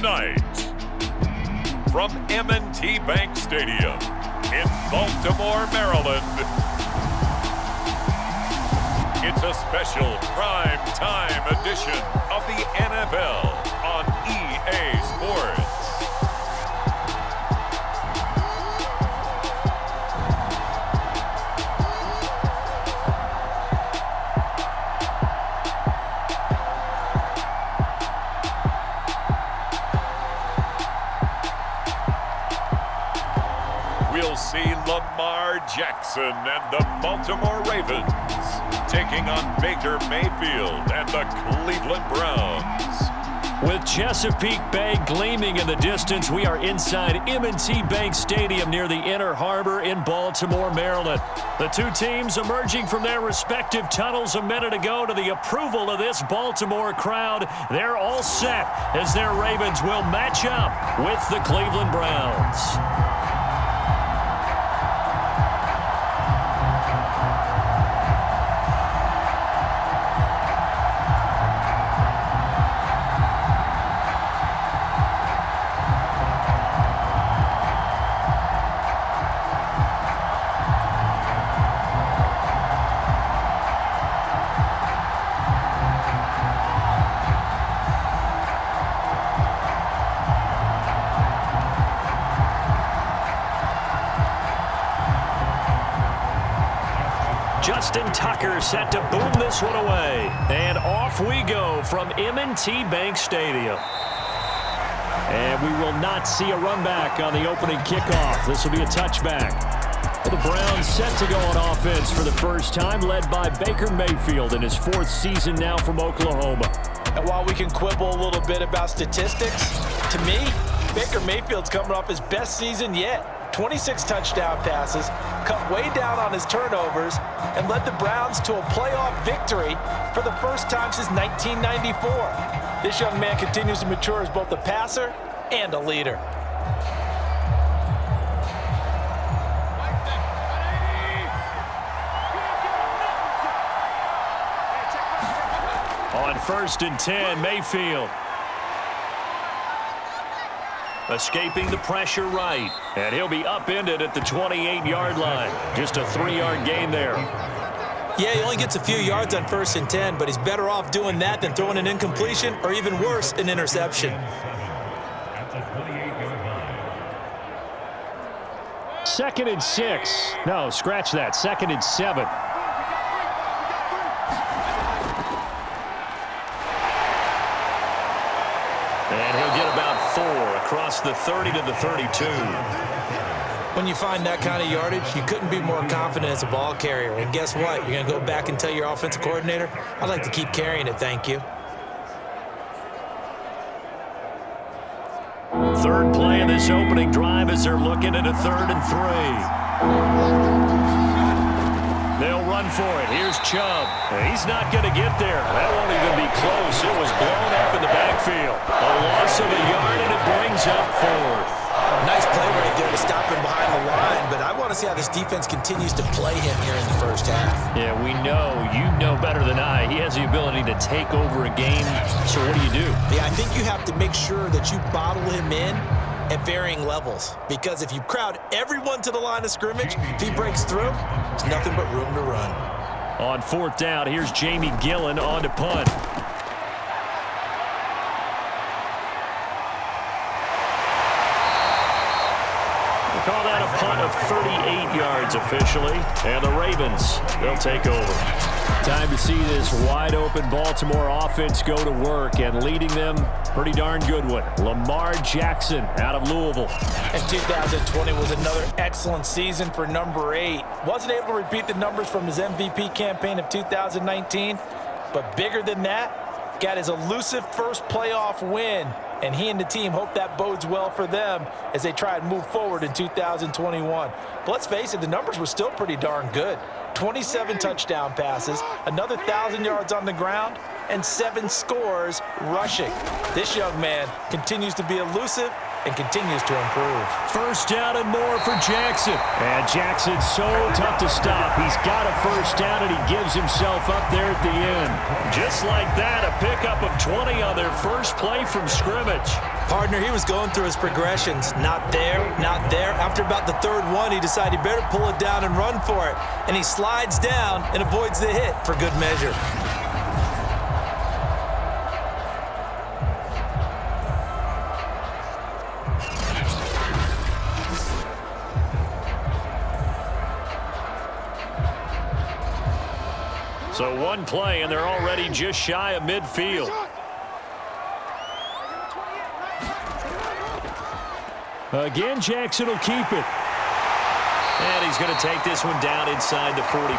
Tonight, from M&T Bank Stadium in Baltimore, Maryland, it's a special prime time edition of the NFL on EA Sports. We'll see Lamar Jackson and the Baltimore Ravens taking on Baker Mayfield and the Cleveland Browns. With Chesapeake Bay gleaming in the distance, we are inside M&T Bank Stadium near the Inner Harbor in Baltimore, Maryland. The two teams emerging from their respective tunnels a minute ago to the approval of this Baltimore crowd. They're all set as their Ravens will match up with the Cleveland Browns. Justin Tucker set to boom this one away. And off we go from M&T Bank Stadium. And we will not see a run back on the opening kickoff. This will be a touchback. The Browns set to go on offense for the first time, led by Baker Mayfield in his fourth season now from Oklahoma. And while we can quibble a little bit about statistics, to me, Baker Mayfield's coming off his best season yet. 26 touchdown passes, cut way down on his turnovers, and led the Browns to a playoff victory for the first time since 1994. This young man continues to mature as both a passer and a leader. On 1st and 10, Mayfield. Escaping the pressure right. And he'll be upended at the 28-yard line. Just a 3-yard gain there. Yeah, he only gets a few yards on 1st and 10, but he's better off doing that than throwing an incompletion or even worse, an interception. Second and 6. No, scratch that. 2nd and 7. And he'll get about 4 across the 30 to the 32. When you find that kind of yardage, you couldn't be more confident as a ball carrier. And guess what? You're going to go back and tell your offensive coordinator, I'd like to keep carrying it, thank you. Third play of this opening drive as they're looking at a 3rd and 3. They'll run for it. Here's Chubb. He's not going to get there. That won't even be close. It was blown up in the backfield. A loss of a yard, and it brings up 4th. Nice play right there to stop him behind the line, but I want to see how this defense continues to play him here in the first half. Yeah, we know. You know better than I. He has the ability to take over a game. So what do? Yeah, I think you have to make sure that you bottle him in at varying levels, because if you crowd everyone to the line of scrimmage, if he breaks through, there's nothing but room to run. On 4th down, here's Jamie Gillen on to punt. We'll call that a punt of 38 yards officially, and the Ravens, they'll take over. Time to see this wide-open Baltimore offense go to work, and leading them, pretty darn good one, Lamar Jackson out of Louisville. And 2020 was another excellent season for number 8. Wasn't able to repeat the numbers from his MVP campaign of 2019, but bigger than that, got his elusive first playoff win, and he and the team hope that bodes well for them as they try and move forward in 2021. But let's face it, the numbers were still pretty darn good. 27 touchdown passes, another 1,000 yards on the ground, and 7 scores rushing. This young man continues to be elusive and continues to improve. First down and more for Jackson. And Jackson's so tough to stop. He's got a first down, and he gives himself up there at the end. Just like that, a pickup of 20 on their first play from scrimmage. Partner, he was going through his progressions. Not there, not there. After about the third one, he decided he better pull it down and run for it. And he slides down and avoids the hit for good measure. So one play, and they're already just shy of midfield. Again, Jackson will keep it. And he's going to take this one down inside the 45.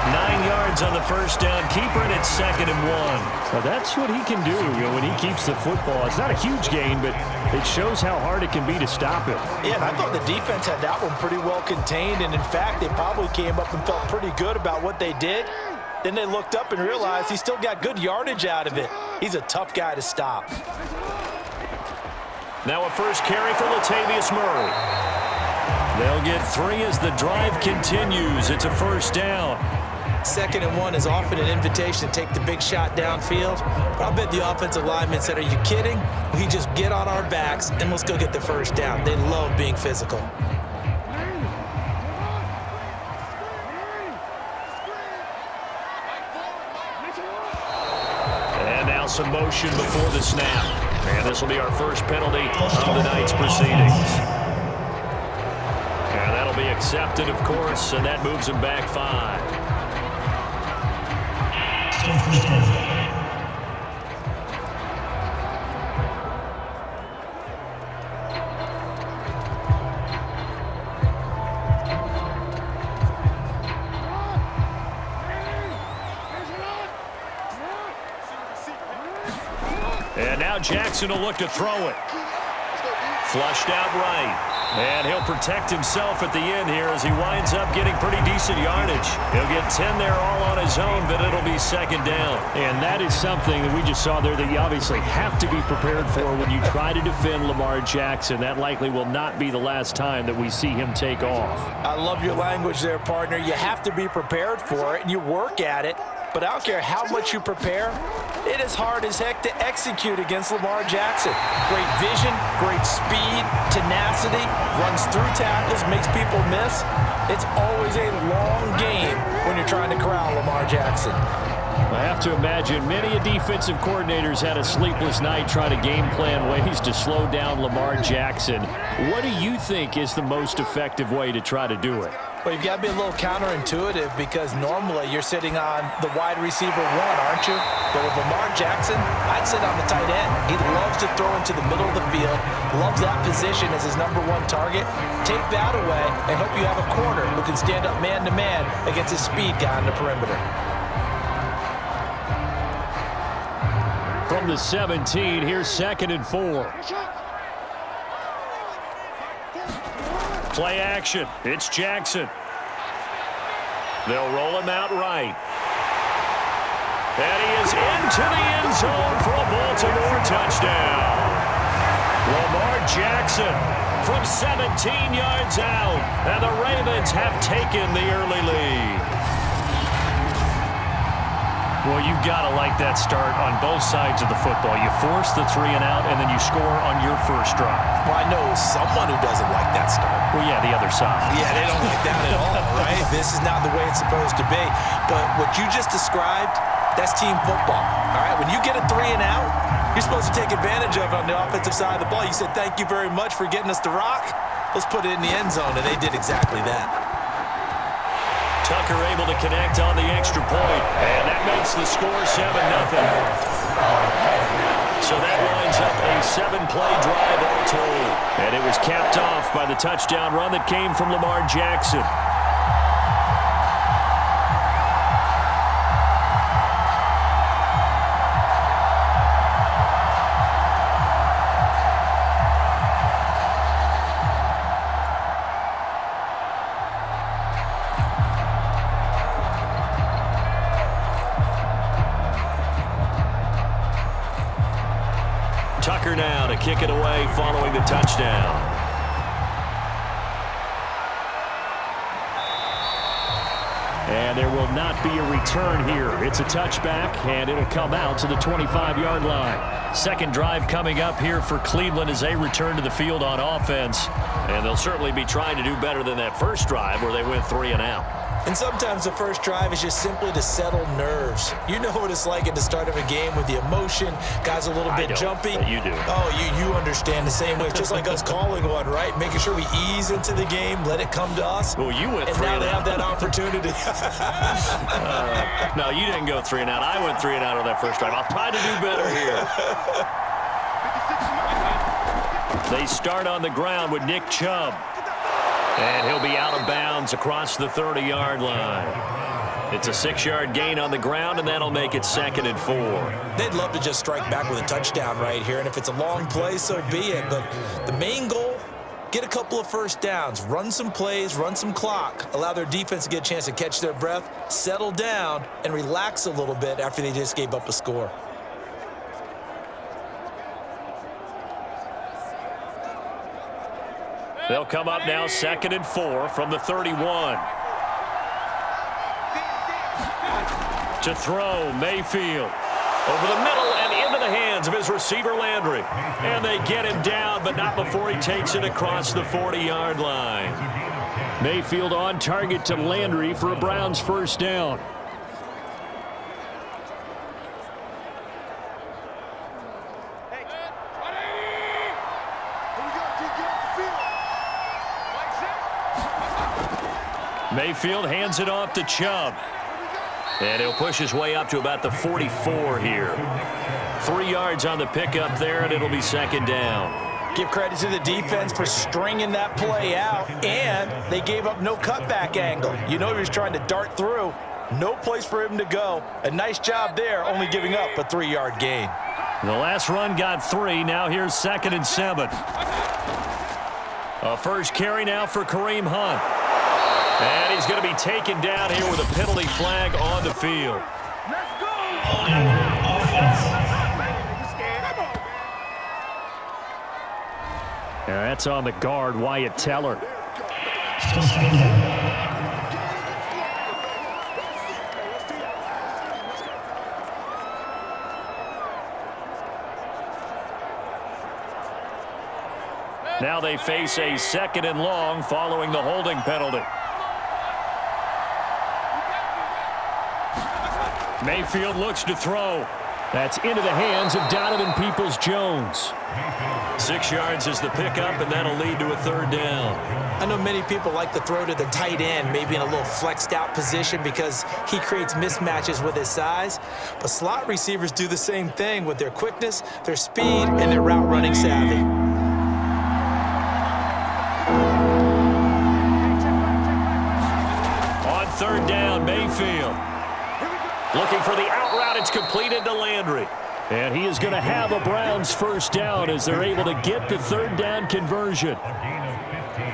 9 yards on the first down. Keeper, and it's 2nd and 1. Now that's what he can do, when he keeps the football. It's not a huge gain, but it shows how hard it can be to stop him. Yeah, and I thought the defense had that one pretty well contained, and in fact, they probably came up and felt pretty good about what they did. Then they looked up and realized he still got good yardage out of it. He's a tough guy to stop. Now a first carry for Latavius Murray. They'll get 3 as the drive continues. It's a first down. 2nd and 1 is often an invitation to take the big shot downfield. But I'll bet the offensive lineman said, are you kidding? We just get on our backs and let's go get the first down. They love being physical. And now some motion before the snap. And this will be our first penalty of the night's proceedings. And that'll be accepted, of course, and that moves him back 5. And now Jackson will look to throw it. Flushed out right. And he'll protect himself at the end here as he winds up getting pretty decent yardage. He'll get 10 there all on his own, but it'll be 2nd down. And that is something that we just saw there that you obviously have to be prepared for when you try to defend Lamar Jackson. That likely will not be the last time that we see him take off. I love your language there, partner. You have to be prepared for it, and you work at it. But I don't care how much you prepare, it is hard as heck to execute against Lamar Jackson. Great vision, great speed, tenacity, runs through tackles, makes people miss. It's always a long game when you're trying to corral Lamar Jackson. I have to imagine many defensive coordinators had a sleepless night trying to game plan ways to slow down Lamar Jackson. What do you think is the most effective way to try to do it? Well, you've got to be a little counterintuitive because normally you're sitting on the wide receiver 1, aren't you? But with Lamar Jackson, I'd sit on the tight end. He loves to throw into the middle of the field, loves that position as his #1 target. Take that away and hope you have a corner who can stand up man-to-man against his speed guy on the perimeter. From the 17, here's 2nd and 4. Play action. It's Jackson. They'll roll him out right. And he is into the end zone for a Baltimore touchdown. Lamar Jackson from 17 yards out. And the Ravens have taken the early lead. Well, you've got to like that start on both sides of the football. You force the 3 and out, and then you score on your first drive. Well, I know someone who doesn't like that start. Well, yeah, the other side. Yeah, they don't like that at all, right? This is not the way it's supposed to be. But what you just described, that's team football, all right? When you get a 3 and out, you're supposed to take advantage of it on the offensive side of the ball. You said, thank you very much for getting us the rock. Let's put it in the end zone, and they did exactly that. Tucker able to connect on the extra point, and that makes the score 7-0. So that lines up a 7-play drive all told. And it was capped off by the touchdown run that came from Lamar Jackson. Tucker now to kick it away following the touchdown. And there will not be a return here. It's a touchback, and it'll come out to the 25-yard line. Second drive coming up here for Cleveland as they return to the field on offense. And they'll certainly be trying to do better than that first drive where they went 3 and out. And sometimes the first drive is just simply to settle nerves. You know what it's like at the start of a game with the emotion, guys a little bit jumpy. You do. Oh, you understand the same way. It's just like us calling one, right? Making sure we ease into the game, let it come to us. Well, you went 3 and out. And now they have that opportunity. No, you didn't go 3 and out. I went 3 and out on that first drive. I'll try to do better here. They start on the ground with Nick Chubb. And he'll be out of bounds across the 30-yard line. It's a 6-yard gain on the ground, and that'll make it 2nd and 4. They'd love to just strike back with a touchdown right here, and if it's a long play, so be it. But the main goal, get a couple of first downs, run some plays, run some clock, allow their defense to get a chance to catch their breath, settle down, and relax a little bit after they just gave up a score. They'll come up now 2nd and 4 from the 31. To throw, Mayfield. Over the middle and into the hands of his receiver, Landry. And they get him down, but not before he takes it across the 40-yard line. Mayfield on target to Landry for a Browns first down. Mayfield hands it off to Chubb. And he'll push his way up to about the 44 here. 3 yards on the pickup there, and it'll be 2nd down. Give credit to the defense for stringing that play out, and they gave up no cutback angle. You know he was trying to dart through. No place for him to go. A nice job there, only giving up a 3-yard gain. The last run got 3. Now here's 2nd and 7. A first carry now for Kareem Hunt. And he's going to be taken down here with a penalty flag on the field. Let's go! Now that's on the guard, Wyatt Teller. Now they face a 2nd and long following the holding penalty. Mayfield looks to throw. That's into the hands of Donovan Peoples-Jones. 6 yards is the pickup, and that'll lead to a 3rd down. I know many people like to throw to the tight end, maybe in a little flexed out position because he creates mismatches with his size. But slot receivers do the same thing with their quickness, their speed, and their route running savvy. On 3rd down, Mayfield. Looking for the out route. It's completed to Landry. And he is going to have a Browns first down as they're able to get the 3rd down conversion.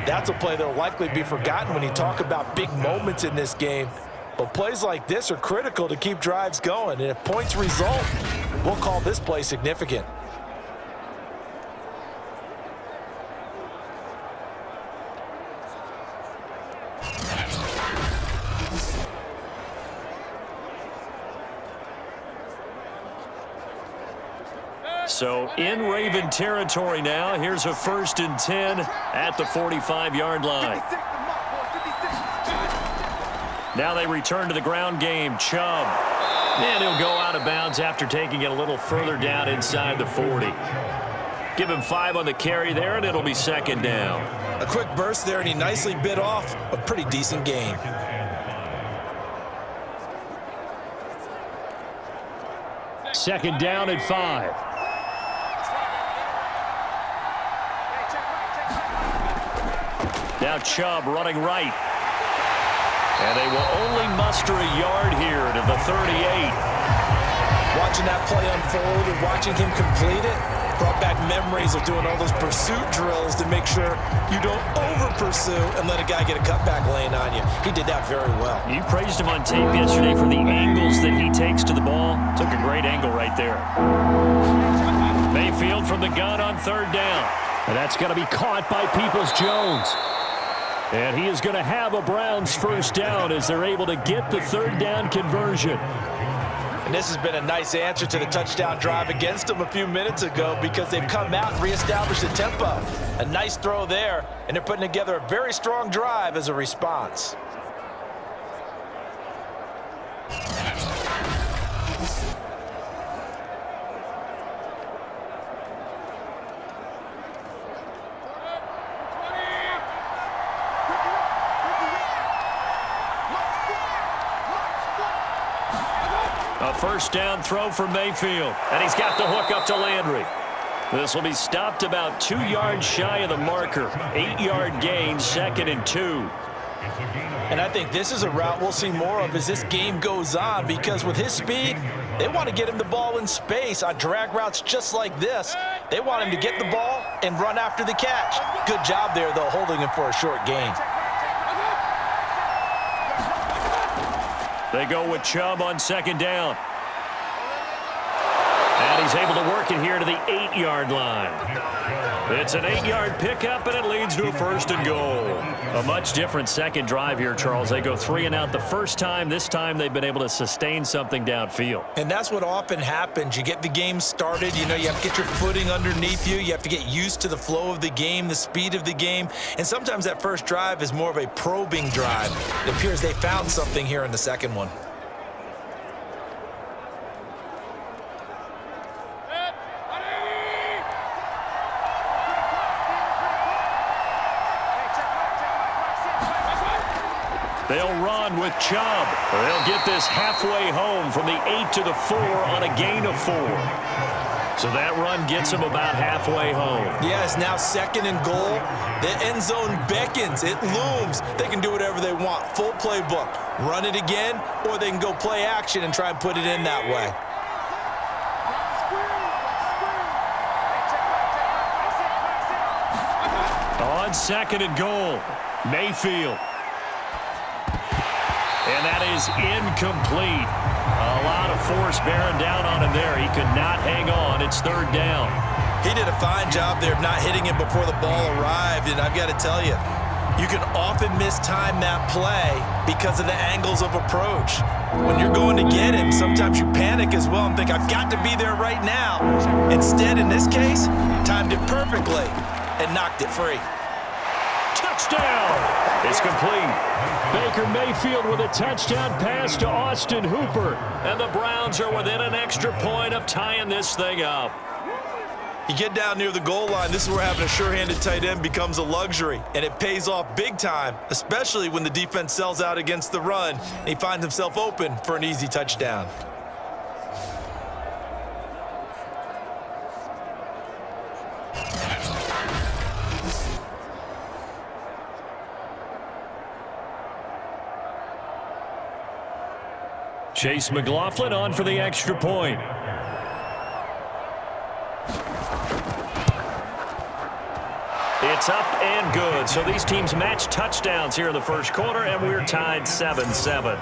That's a play that will likely be forgotten when you talk about big moments in this game. But plays like this are critical to keep drives going. And if points result, we'll call this play significant. So in Raven territory now. Here's a 1st and 10 at the 45-yard line. Now they return to the ground game. Chubb. And he'll go out of bounds after taking it a little further down inside the 40. Give him 5 on the carry there, and it'll be 2nd down. A quick burst there, and he nicely bit off a pretty decent gain. Second down and 5. Now Chubb running right. And they will only muster a yard here to the 38. Watching that play unfold and watching him complete it brought back memories of doing all those pursuit drills to make sure you don't over-pursue and let a guy get a cutback lane on you. He did that very well. You praised him on tape yesterday for the angles that he takes to the ball. Took a great angle right there. Mayfield from the gun on third down. And that's going to be caught by Peoples-Jones. And he is going to have a Browns first down as they're able to get the third down conversion. And this has been a nice answer to the touchdown drive against them a few minutes ago because they've come out and reestablished the tempo. A nice throw there, and they're putting together a very strong drive as a response. A first down throw for Mayfield, and he's got the hook up to Landry. This will be stopped about 2 yards shy of the marker. 8-yard gain, 2nd and 2. And I think this is a route we'll see more of as this game goes on because with his speed, they want to get him the ball in space on drag routes just like this. They want him to get the ball and run after the catch. Good job there, though, holding him for a short gain. They go with Chubb on 2nd down. And he's able to work it here to the 8-yard line. It's an 8-yard pickup, and it leads to a 1st and goal. A much different second drive here, Charles. They go 3 and out the first time. This time they've been able to sustain something downfield. And that's what often happens. You get the game started. You know, you have to get your footing underneath you. You have to get used to the flow of the game, the speed of the game. And sometimes that first drive is more of a probing drive. It appears they found something here in the second one. They'll run with Chubb. They'll get this halfway home from the 8 to the 4 on a gain of 4. So that run gets them about halfway home. Yeah, it's now 2nd and goal. The end zone beckons. It looms. They can do whatever they want. Full playbook. Run it again, or they can go play action and try and put it in that way. On 2nd and goal, Mayfield. And that is incomplete. A lot of force bearing down on him there. He could not hang on. It's 3rd down. He did a fine job there of not hitting it before the ball arrived. And I've got to tell you, you can often mistime that play because of the angles of approach. When you're going to get him, sometimes you panic as well and think, I've got to be there right now. Instead, in this case, timed it perfectly and knocked it free. Touchdown! It's complete. Baker Mayfield with a touchdown pass to Austin Hooper. And the Browns are within an extra point of tying this thing up. You get down near the goal line, this is where having a sure-handed tight end becomes a luxury. And it pays off big time, especially when the defense sells out against the run. And he finds himself open for an easy touchdown. Chase McLaughlin on for the extra point. It's up and good. So these teams match touchdowns here in the first quarter, and we're tied 7-7.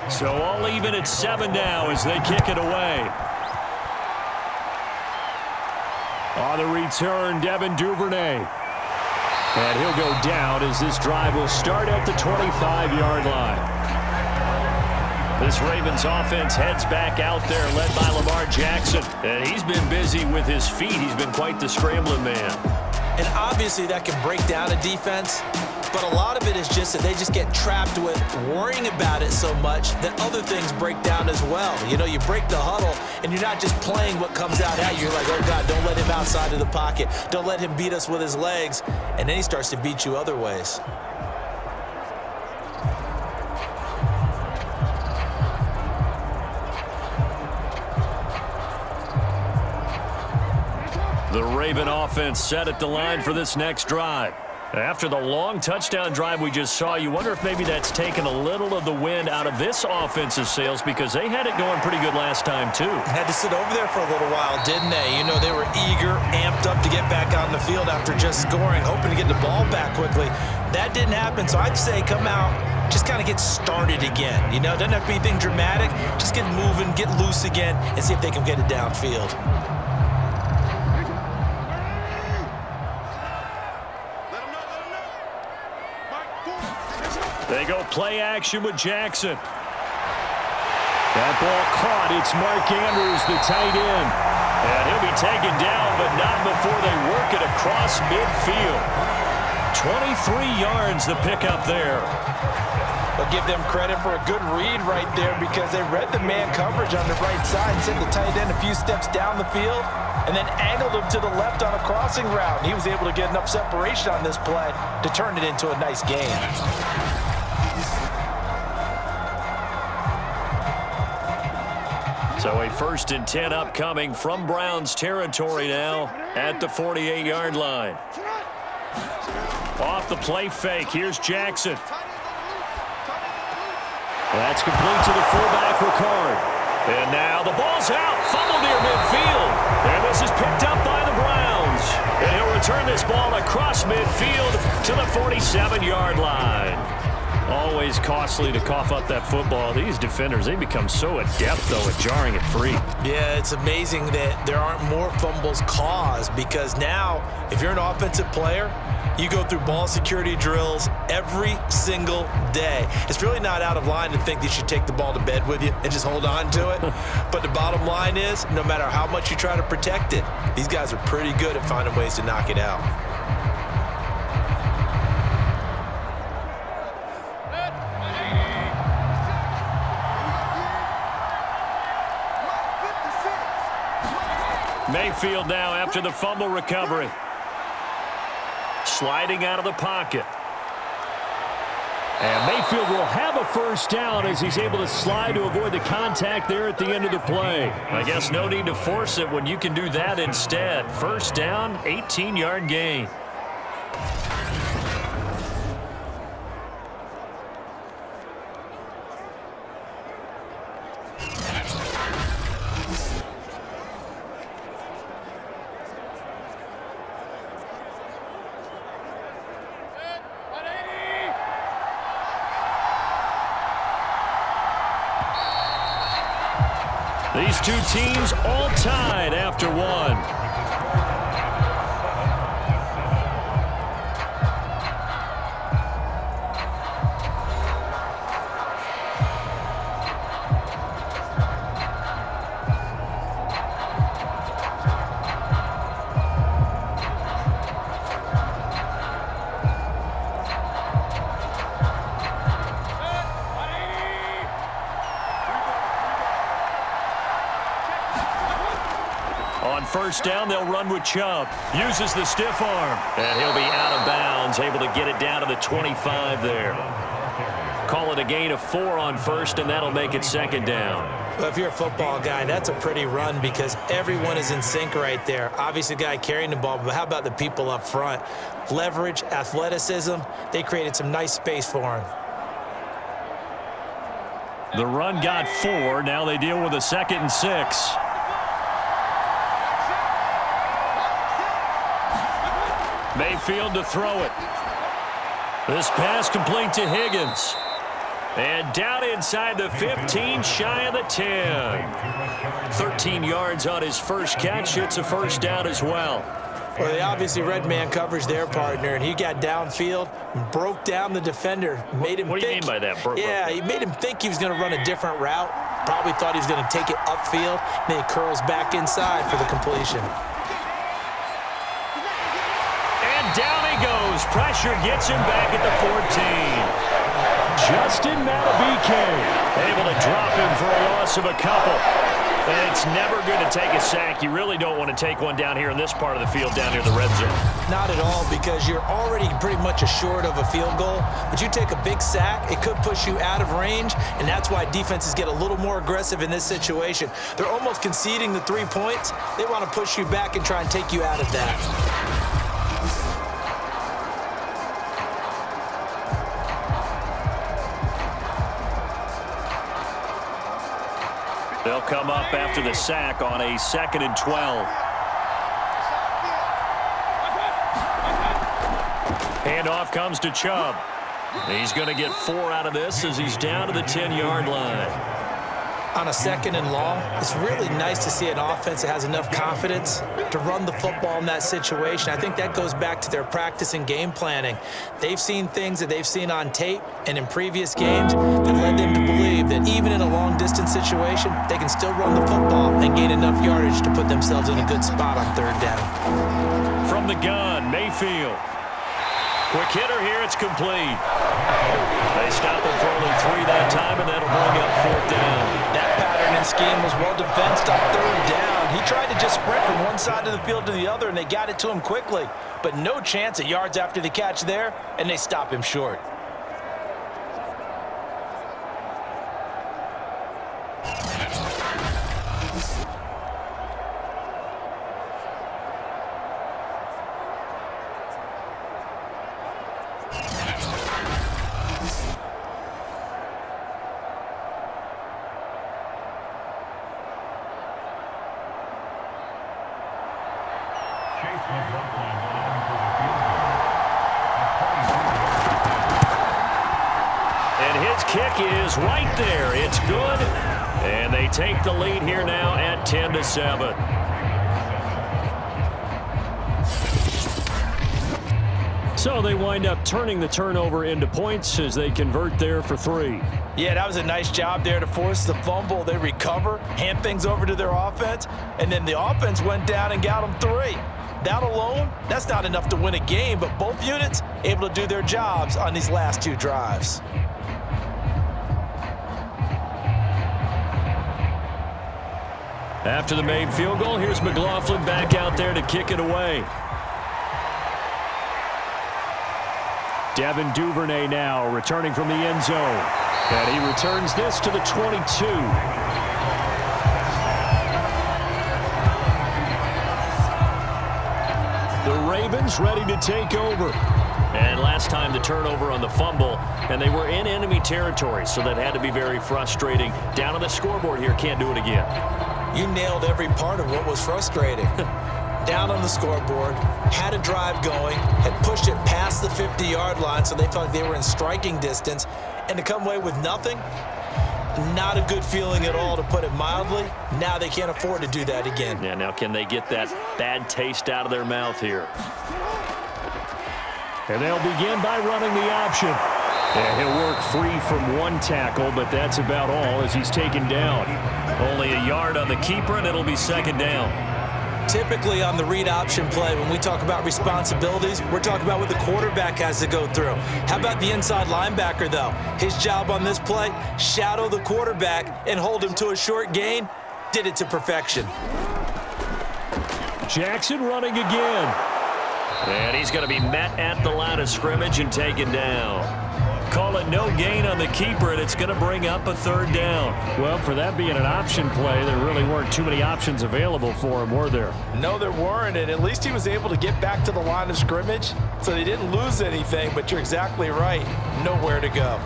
So all even at 7 now as they kick it away. On the return, Devin Duvernay. And he'll go down as this drive will start at the 25-yard line. This Ravens offense heads back out there led by Lamar Jackson. And he's been busy with his feet. He's been quite the scrambling man. And obviously that can break down a defense. But a lot of it is just that they just get trapped with worrying about it so much that other things break down as well. You know, you break the huddle, and you're not just playing what comes out at you. You're like, oh, God, don't let him outside of the pocket. Don't let him beat us with his legs. And then he starts to beat you other ways. The Raven offense set at the line for this next drive. After the long touchdown drive we just saw, you wonder if maybe that's taken a little of the wind out of this offense's sails because they had it going pretty good last time too. Had to sit over there for a little while, didn't they? You know, they were eager, amped up to get back on the field after just scoring, hoping to get the ball back quickly. That didn't happen, so I'd say come out, just kind of get started again. You know, it doesn't have to be anything dramatic. Just get moving, get loose again, and see if they can get it downfield. They go play action with Jackson. That ball caught. It's Mark Andrews, the tight end. And he'll be taken down, but not before they work it across midfield. 23 yards the pickup there. I'll give them credit for a good read right there because they read the man coverage on the right side and sent the tight end a few steps down the field and then angled him to the left on a crossing route. He was able to get enough separation on this play to turn it into a nice game. So a 1st and 10 upcoming from Browns territory now at the 48-yard line. Off the play fake, here's Jackson. That's complete to the fullback, Ricard. And now the ball's out, fumble near midfield. And this is picked up by the Browns. And he'll return this ball across midfield to the 47-yard line. Always costly to cough up that football. These defenders, they become so adept, though, at jarring it free. Yeah, it's amazing that there aren't more fumbles caused because now, if you're an offensive player, you go through ball security drills every single day. It's really not out of line to think that you should take the ball to bed with you and just hold on to it. But the bottom line is, no matter how much you try to protect it, these guys are pretty good at finding ways to knock it out. Mayfield now after the fumble recovery. Sliding out of the pocket. And Mayfield will have a 1st down as he's able to slide to avoid the contact there at the end of the play. I guess no need to force it when you can do that instead. 1st down, 18-yard gain. These two teams all tied after one. On 1st down, they'll run with Chubb. Uses the stiff arm. And he'll be out of bounds, able to get it down to the 25 there. Call it a gain of 4 on 1st, and that'll make it 2nd down. Well, if you're a football guy, that's a pretty run because everyone is in sync right there. Obviously, the guy carrying the ball, but how about the people up front? Leverage, athleticism, they created some nice space for him. The run got 4. Now they deal with a 2nd and 6. Mayfield to throw it. This pass complete to Higgins. And down inside the 15, shy of the 10. 13 yards on his first catch. It's a 1st down as well. Well, they obviously read man coverage their partner, and he got downfield and broke down the defender. Made him what do you mean by that? Yeah, he made him think he was going to run a different route. Probably thought he was going to take it upfield. And then he curls back inside for the completion. Down he goes. Pressure gets him back at the 14. Justin Matabike able to drop him for a loss of a couple. And it's never good to take a sack. You really don't want to take one down here in this part of the field, down near the red zone. Not at all, because you're already pretty much assured of a field goal. But you take a big sack, it could push you out of range, and that's why defenses get a little more aggressive in this situation. They're almost conceding the 3 points. They want to push you back and try and take you out of that. They'll come up after the sack on a 2nd and 12. Handoff comes to Chubb. He's going to get 4 out of this as he's down to the 10-yard line. On a 2nd and long, it's really nice to see an offense that has enough confidence to run the football in that situation. I think that goes back to their practice and game planning. They've seen things that they've seen on tape and in previous games that led them to believe that even in a long-distance situation, they can still run the football and gain enough yardage to put themselves in a good spot on 3rd down. From the gun, Mayfield. Quick hitter here, it's complete. They stop him for only 3 that time, and that'll bring up 4th down. That pattern and scheme was well defensed on 3rd down. He tried to just sprint from one side of the field to the other, and they got it to him quickly. But no chance at yards after the catch there, and they stop him short. And his kick is right there. It's good. And they take the lead here now at 10-7. So they wind up turning the turnover into points as they convert there for 3. Yeah, that was a nice job there to force the fumble. They recover, hand things over to their offense, and then the offense went down and got them 3. That alone, that's not enough to win a game, but both units able to do their jobs on these last 2 drives. After the made field goal, here's McLaughlin back out there to kick it away. Devin Duvernay now returning from the end zone. And he returns this to the 22. The Ravens ready to take over. And last time the turnover on the fumble, and they were in enemy territory, so that had to be very frustrating. Down on the scoreboard here, can't do it again. You nailed every part of what was frustrating. Down on the scoreboard, had a drive going, had pushed it past the 50-yard line, so they felt like they were in striking distance, and to come away with nothing, not a good feeling at all, to put it mildly. Now they can't afford to do that again. Yeah, now can they get that bad taste out of their mouth here? And they'll begin by running the option. And he'll work free from 1 tackle, but that's about all as he's taken down. Only a yard on the keeper, and it'll be 2nd down. Typically on the read option play, when we talk about responsibilities, we're talking about what the quarterback has to go through. How about the inside linebacker, though? His job on this play, shadow the quarterback and hold him to a short gain. Did it to perfection. Jackson running again. And he's going to be met at the line of scrimmage and taken down. Call it no gain on the keeper, and it's going to bring up a 3rd down. Well, for that being an option play, there really weren't too many options available for him, were there? No, there weren't, and at least he was able to get back to the line of scrimmage, so they didn't lose anything, but you're exactly right. Nowhere to go.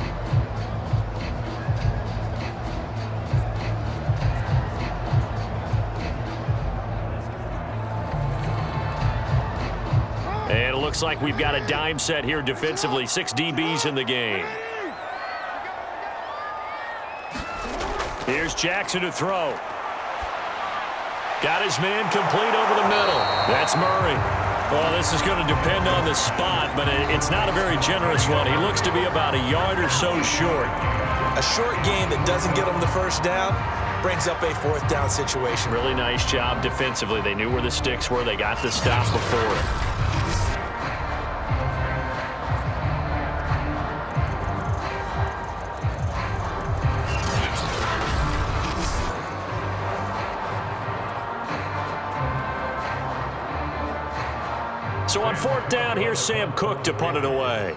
And it looks like we've got a dime set here defensively. 6 DBs in the game. Here's Jackson to throw. Got his man complete over the middle. That's Murray. Well, this is going to depend on the spot, but it's not a very generous one. He looks to be about a yard or so short. A short gain that doesn't get him the 1st down brings up a 4th down situation. Really nice job defensively. They knew where the sticks were. They got the stop before it. So on 4th down, here's Sam Cook to punt it away.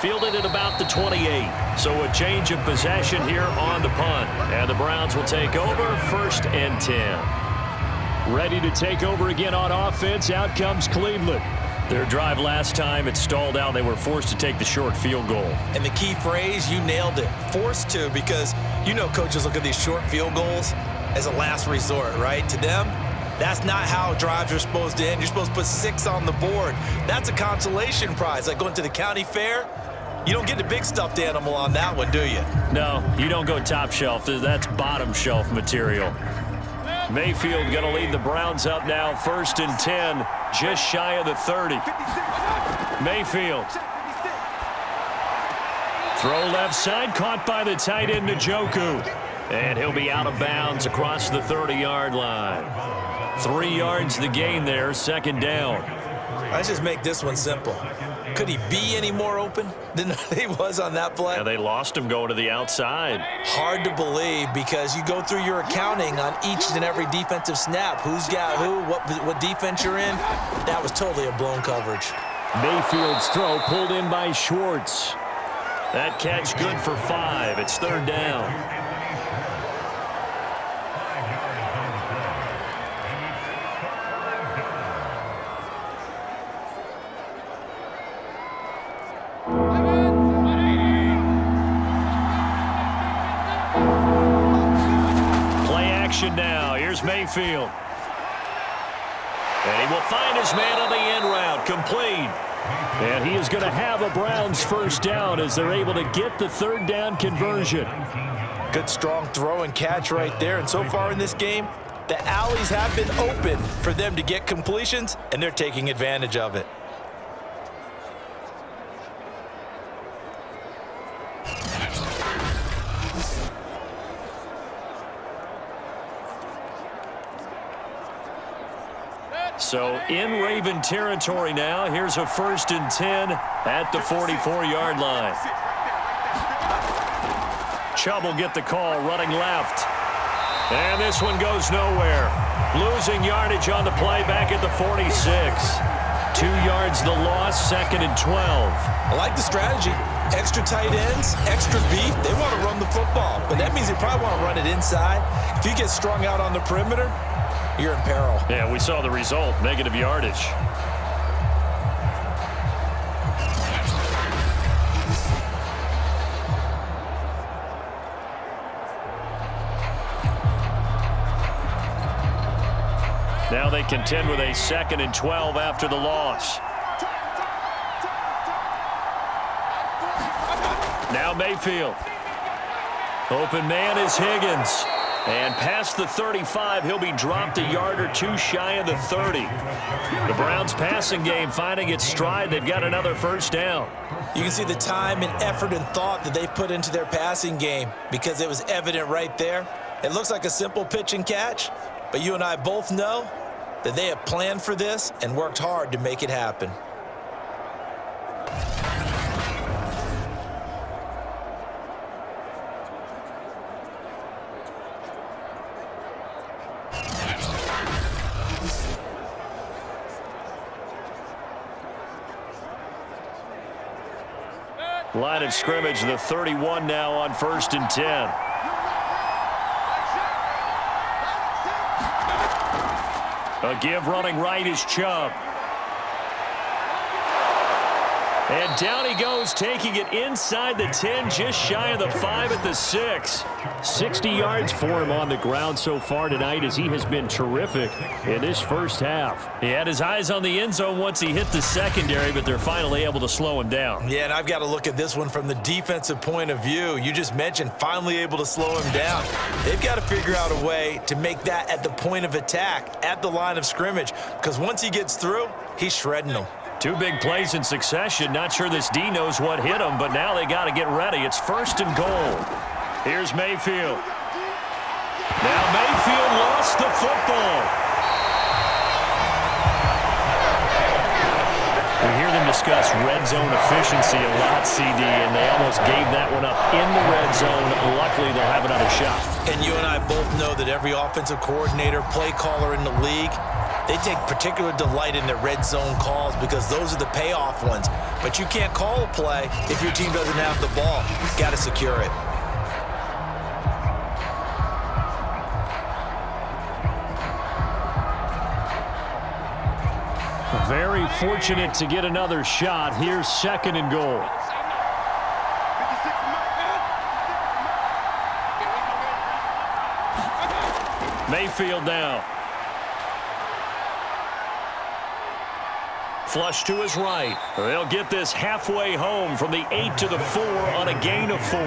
Fielded at about the 28. So a change of possession here on the punt. And the Browns will take over 1st and 10. Ready to take over again on offense. Out comes Cleveland. Their drive last time, it stalled out. They were forced to take the short field goal. And the key phrase, you nailed it. Forced to, because you know coaches look at these short field goals as a last resort, right? To them, that's not how drives are supposed to end. You're supposed to put 6 on the board. That's a consolation prize. Like going to the county fair, you don't get the big stuffed animal on that one, do you? No, you don't go top shelf. That's bottom shelf material. Mayfield going to lead the Browns up now, 1st and 10, just shy of the 30. Mayfield. Throw left side, caught by the tight end, Njoku. And he'll be out of bounds across the 30-yard line. 3 yards the gain there, 2nd down. Let's just make this one simple. Could he be any more open than he was on that play? Yeah, they lost him going to the outside. Hard to believe, because you go through your accounting on each and every defensive snap. Who's got who, what defense you're in. That was totally a blown coverage. Mayfield's throw pulled in by Schwartz. That catch good for 5. It's 3rd down. Now, here's Mayfield. And he will find his man on the end route, complete. And he is going to have a Browns 1st down as they're able to get the 3rd down conversion. Good strong throw and catch right there. And so far in this game, the alleys have been open for them to get completions, and they're taking advantage of it. So in Raven territory now. Here's a 1st and 10 at the 44-yard line. Chubb will get the call, running left. And this one goes nowhere. Losing yardage on the play back at the 46. 2 yards the loss, 2nd and 12. I like the strategy. Extra tight ends, extra beef. They want to run the football, but that means they probably want to run it inside. If you get strung out on the perimeter, you're in peril. Yeah, we saw the result, negative yardage. Now they contend with a 2nd and 12 after the loss. Now Mayfield. Open man is Higgins. And past the 35, he'll be dropped a yard or 2 shy of the 30. The Browns passing game finding its stride. They've got another 1st down. You can see the time and effort and thought that they've put into their passing game, because it was evident right there. It looks like a simple pitch and catch, but you and I both know that they have planned for this and worked hard to make it happen. Line of scrimmage, the 31 now on 1st and 10. A give running right is Chubb. And down he goes, taking it inside the 10, just shy of the 5 at the 6. 60 yards for him on the ground so far tonight, as he has been terrific in this 1st half. He had his eyes on the end zone once he hit the secondary, but they're finally able to slow him down. Yeah, and I've got to look at this one from the defensive point of view. You just mentioned finally able to slow him down. They've got to figure out a way to make that at the point of attack, at the line of scrimmage, because once he gets through, he's shredding them. 2 big plays in succession. Not sure this D knows what hit him, but now they got to get ready. It's 1st and goal. Here's Mayfield. Now Mayfield lost the football. We hear them discuss red zone efficiency a lot, CD, and they almost gave that one up in the red zone. Luckily, they'll have another shot. And you and I both know that every offensive coordinator, play caller in the league, they take particular delight in their red zone calls because those are the payoff ones. But you can't call a play if your team doesn't have the ball. You've got to secure it. Very fortunate to get another shot. Here's 2nd and goal. Mayfield now. Flush to his right. They'll get this halfway home from the 8 to the 4 on a gain of 4.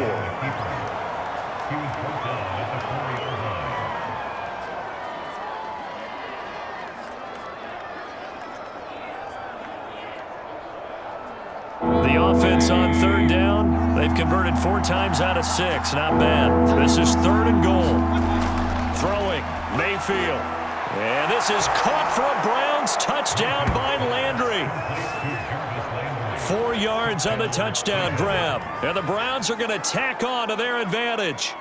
The offense on 3rd down. They've converted 4 times out of 6. Not bad. This is 3rd and goal. Throwing. Mayfield. And this is caught for a Browns touchdown by Landry. 4 yards on the touchdown grab. And the Browns are going to tack on to their advantage.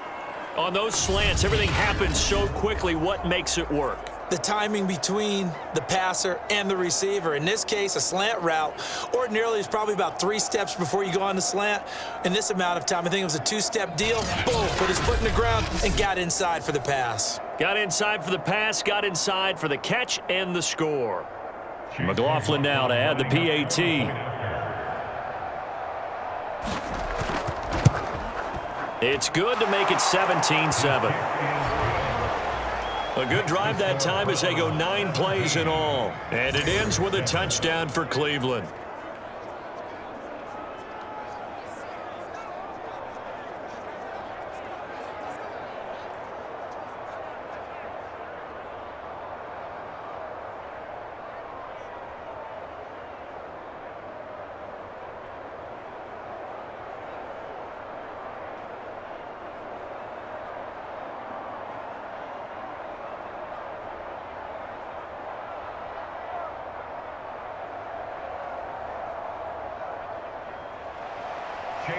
On those slants, everything happens so quickly. What makes it work? The timing between the passer and the receiver. In this case, a slant route ordinarily is probably about 3 steps before you go on the slant. In this amount of time, I think it was a 2-step deal. Boom, put his foot in the ground and got inside for the pass. Got inside for the pass, got inside for the catch and the score. McLaughlin now to add the PAT. It's good to make it 17-7. A good drive that time as they go 9 plays in all. And it ends with a touchdown for Cleveland.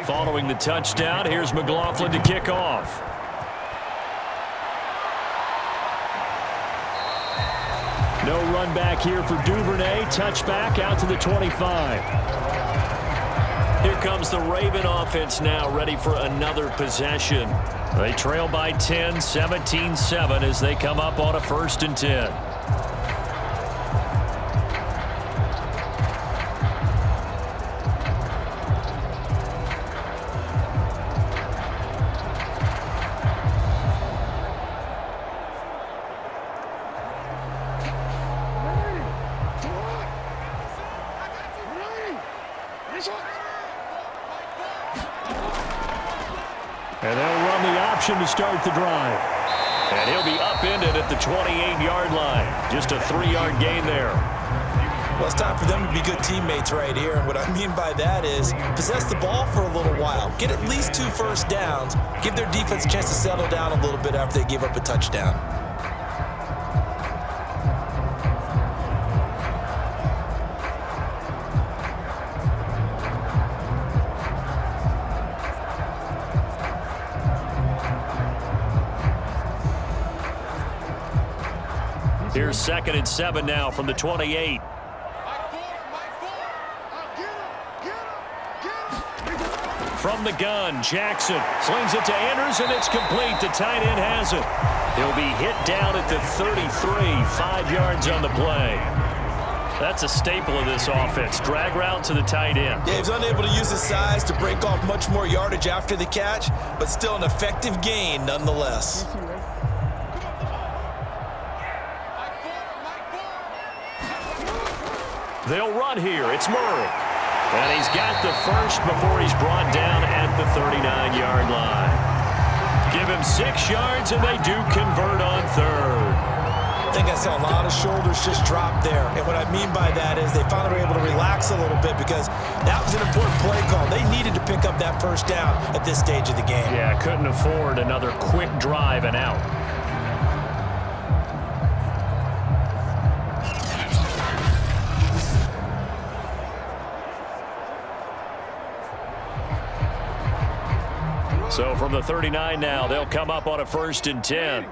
Following the touchdown, here's McLaughlin to kick off. No run back here for Duvernay. Touchback out to the 25. Here comes the Raven offense now, ready for another possession. They trail by 10, 17-7 as they come up on a 1st and 10. And they'll run the option to start the drive. And he'll be upended at the 28-yard line. Just a 3-yard gain there. Well, it's time for them to be good teammates right here. And what I mean by that is possess the ball for a little while. Get at least 2 first downs. Give their defense a chance to settle down a little bit after they give up a touchdown. Here's 2nd and 7 now from the 28. From the gun, Jackson slings it to Andrews, and it's complete. The tight end has it. He'll be hit down at the 33, 5 yards on the play. That's a staple of this offense. Drag route to the tight end. Yeah, he's unable to use his size to break off much more yardage after the catch, but still an effective gain nonetheless. They'll run here. It's Murray. And he's got the first before he's brought down at the 39-yard line. Give him 6 yards, and they do convert on 3rd. I think I saw a lot of shoulders just drop there. And what I mean by that is they finally were able to relax a little bit because that was an important play call. They needed to pick up that first down at this stage of the game. Yeah, couldn't afford another quick drive and out. So from the 39 now, they'll come up on a 1st and 10.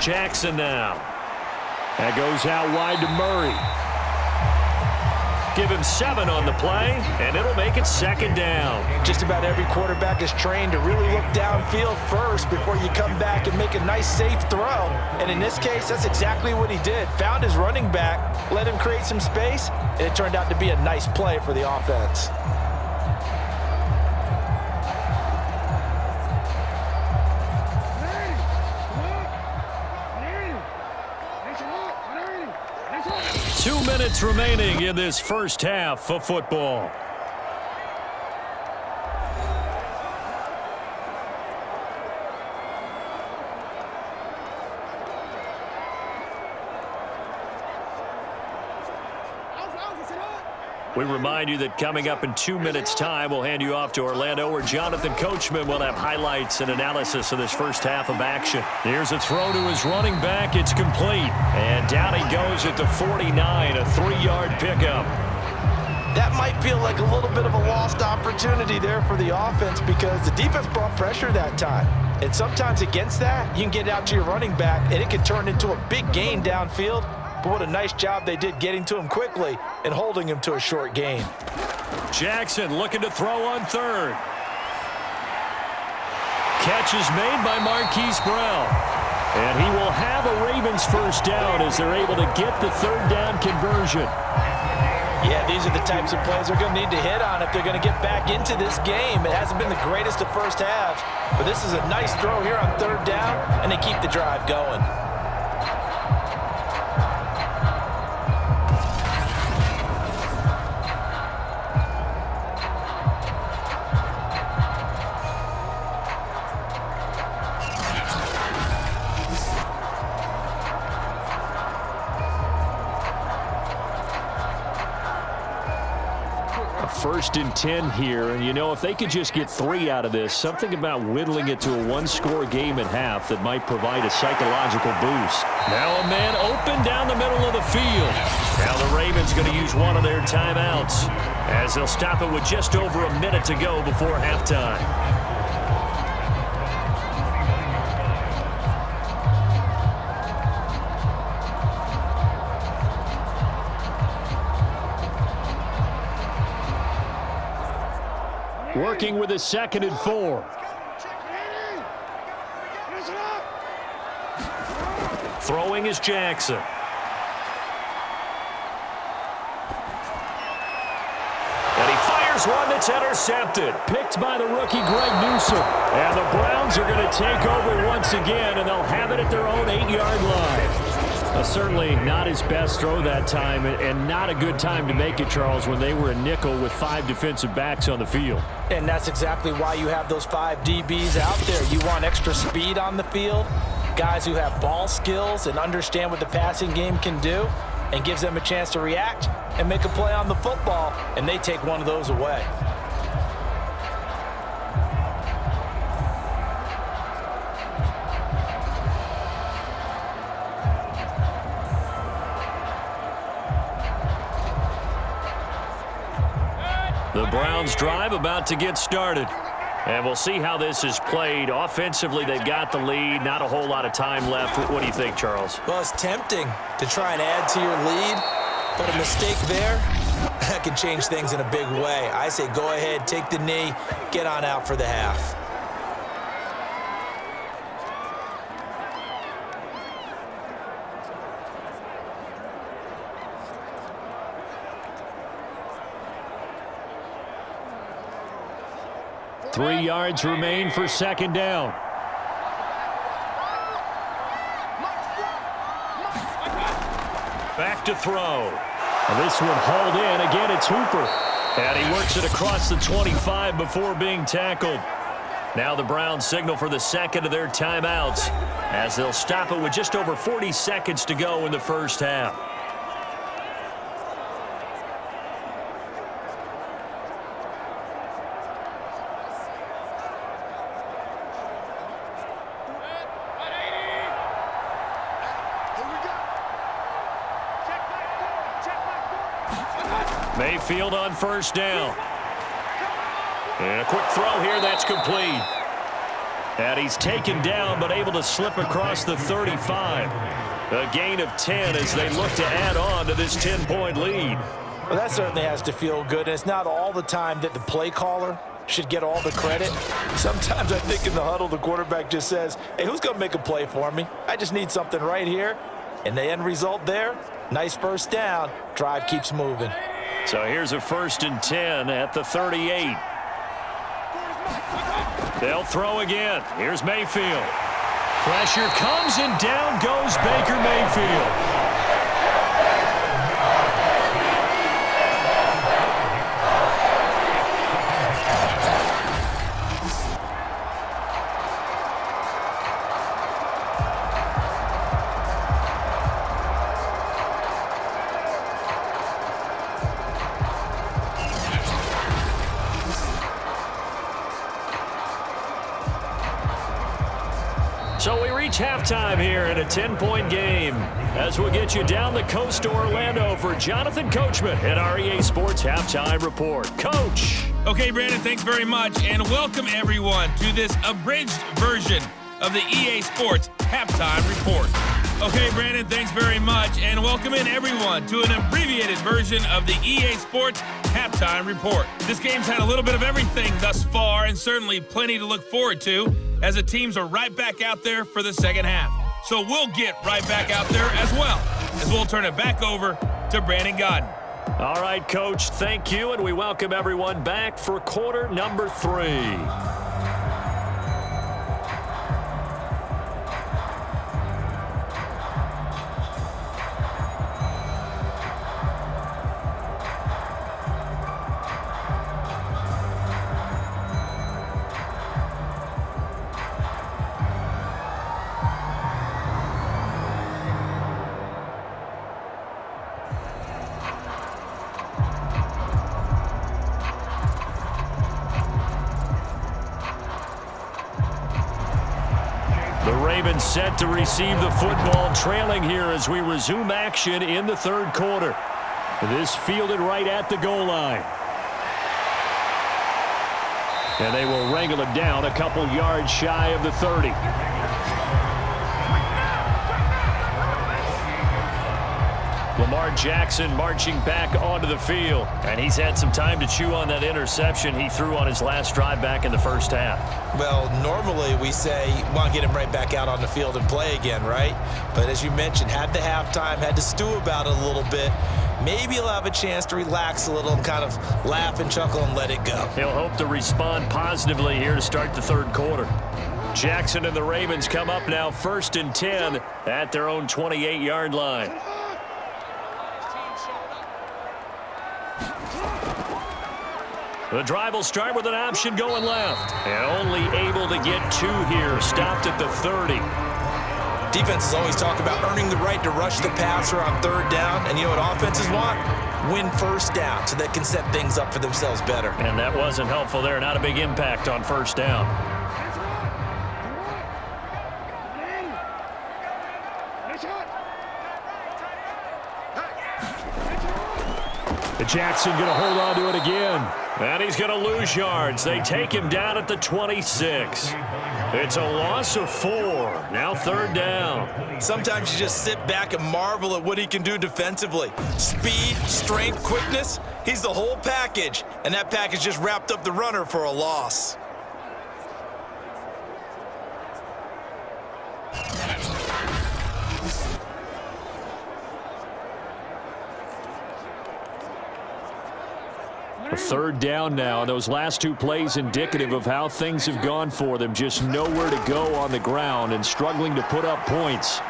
Jackson now. That goes out wide to Murray. Give him 7 on the play, and it'll make it 2nd down. Just about every quarterback is trained to really look downfield first before you come back and make a nice, safe throw. And in this case, that's exactly what he did. Found his running back, let him create some space, and it turned out to be a nice play for the offense. Minutes remaining in this first half of football. We remind you that coming up in 2 minutes' time, we'll hand you off to Orlando, where Jonathan Coachman will have highlights and analysis of this first half of action. Here's a throw to his running back. It's complete. And down he goes at the 49, a 3-yard pickup. That might feel like a little bit of a lost opportunity there for the offense because the defense brought pressure that time. And sometimes against that, you can get out to your running back, and it can turn into a big gain downfield. But what a nice job they did getting to him quickly and holding him to a short gain. Jackson looking to throw on 3rd. Catch is made by Marquise Brown. And he will have a Ravens 1st down as they're able to get the 3rd down conversion. Yeah, these are the types of plays they're going to need to hit on if they're going to get back into this game. It hasn't been the greatest of first halves, but this is a nice throw here on 3rd down, and they keep the drive going. First and 10 here, and you know, if they could just get 3 out of this, something about whittling it to a 1-score game at half that might provide a psychological boost. Now a man open down the middle of the field. Now the Ravens going to use one of their timeouts as they'll stop it with just over a minute to go before halftime. Working with a 2nd and 4. Throwing is Jackson. And he fires one that's intercepted. Picked by the rookie Greg Newsome. And the Browns are going to take over once again, and they'll have it at their own 8-yard line. Certainly not his best throw that time, and not a good time to make it, Charles, when they were a nickel with 5 defensive backs on the field. And that's exactly why you have those 5 DBs out there. You want extra speed on the field, guys who have ball skills and understand what the passing game can do, and gives them a chance to react and make a play on the football, and they take one of those away. The Browns drive about to get started. And we'll see how this is played. Offensively, they've got the lead. Not a whole lot of time left. What do you think, Charles? Well, it's tempting to try and add to your lead, but a mistake there, that can change things in a big way. I say go ahead, take the knee, get on out for the half. Three yards remain for 2nd down. Back to throw. And this one hauled in. Again, it's Hooper. And he works it across the 25 before being tackled. Now the Browns signal for the 2nd of their timeouts as they'll stop it with just over 40 seconds to go in the first half. Mayfield on 1st down. And a quick throw here, that's complete. And he's taken down, but able to slip across the 35. A gain of 10 as they look to add on to this 10-point lead. Well, that certainly has to feel good, and it's not all the time that the play caller should get all the credit. Sometimes I think in the huddle, the quarterback just says, hey, who's going to make a play for me? I just need something right here. And the end result there, nice first down. Drive keeps moving. So here's a 1st and 10 at the 38. They'll throw again. Here's Mayfield. Pressure comes and down goes Baker Mayfield. So we reach halftime here in a 10-point game as we'll get you down the coast to Orlando for Jonathan Coachman at our EA Sports Halftime Report. Coach. Okay, Brandon, thanks very much, and welcome everyone to this abridged version of the EA Sports Halftime Report. Okay, Brandon, thanks very much, and welcome in everyone to an abbreviated version of the EA Sports Halftime Report. This game's had a little bit of everything thus far, and certainly plenty to look forward to, as the teams are right back out there for the second half. So we'll get right back out there as well, as we'll turn it back over to Brandon Godden. All right, Coach, thank you, and we welcome everyone back for quarter number 3. Ravens set to receive the football, trailing here as we resume action in the third quarter. This fielded right at the goal line. And they will wrangle it down a couple yards shy of the 30. Lamar Jackson marching back onto the field. And he's had some time to chew on that interception he threw on his last drive back in the first half. Well, normally we say, want to get him right back out on the field and play again, right? But as you mentioned, had the halftime, had to stew about it a little bit. Maybe he'll have a chance to relax a little and kind of laugh and chuckle and let it go. He'll hope to respond positively here to start the third quarter. Jackson and the Ravens come up now 1st and 10 at their own 28-yard line. The drive will start with an option going left. And only able to get 2 here. Stopped at the 30. Defenses always talk about earning the right to rush the passer on 3rd down. And you know what offenses want? Win 1st down so they can set things up for themselves better. And that wasn't helpful there. Not a big impact on 1st down. Jackson going to hold on to it again. And he's going to lose yards. They take him down at the 26. It's a loss of 4. Now 3rd down. Sometimes you just sit back and marvel at what he can do defensively. Speed, strength, quickness. He's the whole package. And that package just wrapped up the runner for a loss. A 3rd down now. Those last 2 plays indicative of how things have gone for them. Just nowhere to go on the ground and struggling to put up points.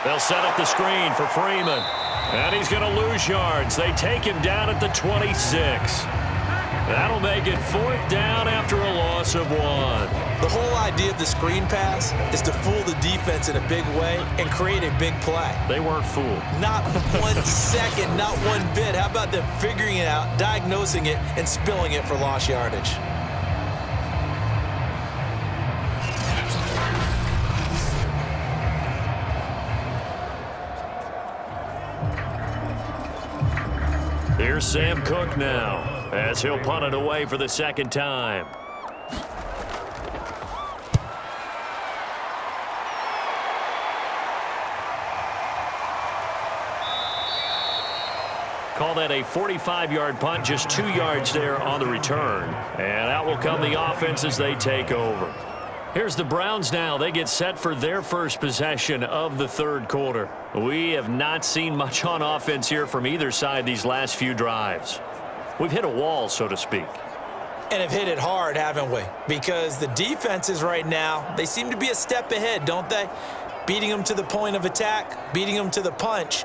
They'll set up the screen for Freeman. And he's going to lose yards. They take him down at the 26. That'll make it 4th down after a loss of 1. The whole idea of the screen pass is to fool the defense in a big way and create a big play. They weren't fooled. Not 1 second, not 1 bit. How about them figuring it out, diagnosing it, and spilling it for lost yardage? Here's Sam Cook now. as he'll punt it away for the second time. Call that a 45-yard punt, just 2 yards there on the return. And out will come the offense as they take over. Here's the Browns now. They get set for their first possession of the third quarter. We have not seen much on offense here from either side these last few drives. We've hit a wall, so to speak. And have hit it hard, haven't we? Because the defenses right now, they seem to be a step ahead, don't they? Beating them to the point of attack, beating them to the punch.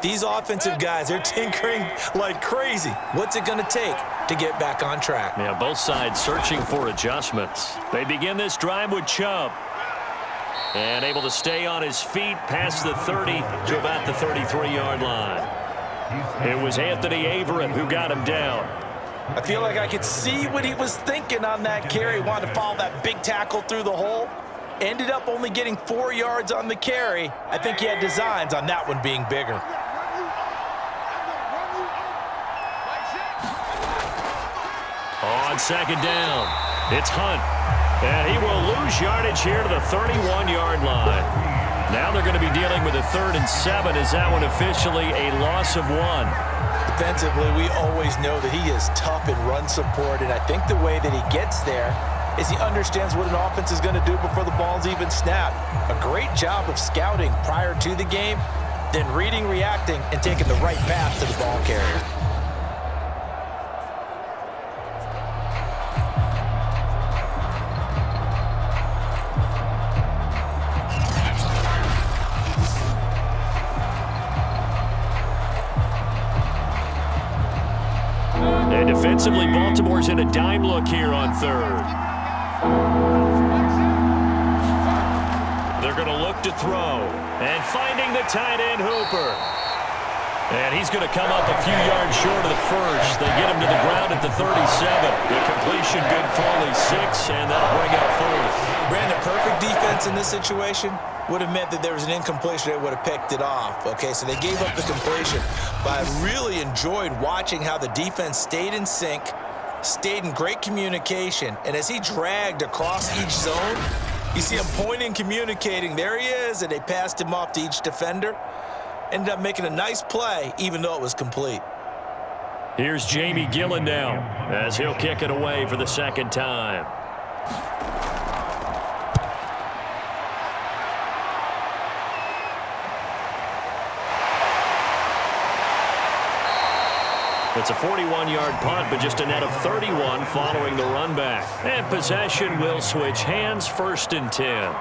These offensive guys, they're tinkering like crazy. What's it going to take to get back on track? Yeah, both sides searching for adjustments. They begin this drive with Chubb. And able to stay on his feet past the 30 to about the 33-yard line. It was Anthony Averett who got him down. I feel like I could see what he was thinking on that carry. Wanted to follow that big tackle through the hole. Ended up only getting 4 yards on the carry. I think he had designs on that one being bigger. On second down, it's Hunt. And he will lose yardage here to the 31-yard line. Now they're going to be dealing with a 3rd and 7. Is that one officially a loss of 1? Defensively, we always know that he is tough in run support, and I think the way that he gets there is he understands what an offense is going to do before the ball's even snapped. A great job of scouting prior to the game, then reading, reacting, and taking the right path to the ball carrier. And defensively, Baltimore's in a dime look here on 3rd. They're going to look to throw. And finding the tight end, Hooper. And he's going to come up a few yards short of the first. They get him to the ground at the 37. The completion good for only 6, and that'll bring up 4th. Brandon, perfect defense in this situation would have meant that there was an incompletion that would have picked it off. Okay, so they gave up the completion. But I really enjoyed watching how the defense stayed in sync, stayed in great communication, and as he dragged across each zone, you see him pointing, communicating. There he is, and they passed him off to each defender. Ended up making a nice play, even though it was complete. Here's Jamie Gillen now, as he'll kick it away for the second time. It's a 41-yard punt, but just a net of 31 following the run back. And possession will switch hands, 1st and 10.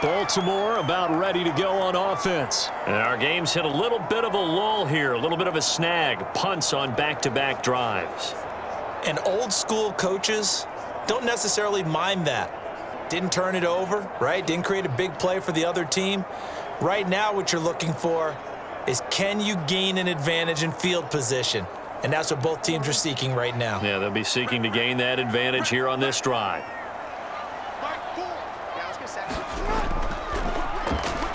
Baltimore about ready to go on offense. And our game's hit a little bit of a lull here, a little bit of a snag. Punts on back-to-back drives. And old-school coaches don't necessarily mind that. Didn't turn it over, right? Didn't create a big play for the other team. Right now what you're looking for is, can you gain an advantage in field position? And that's what both teams are seeking right now. Yeah, they'll be seeking to gain that advantage here on this drive.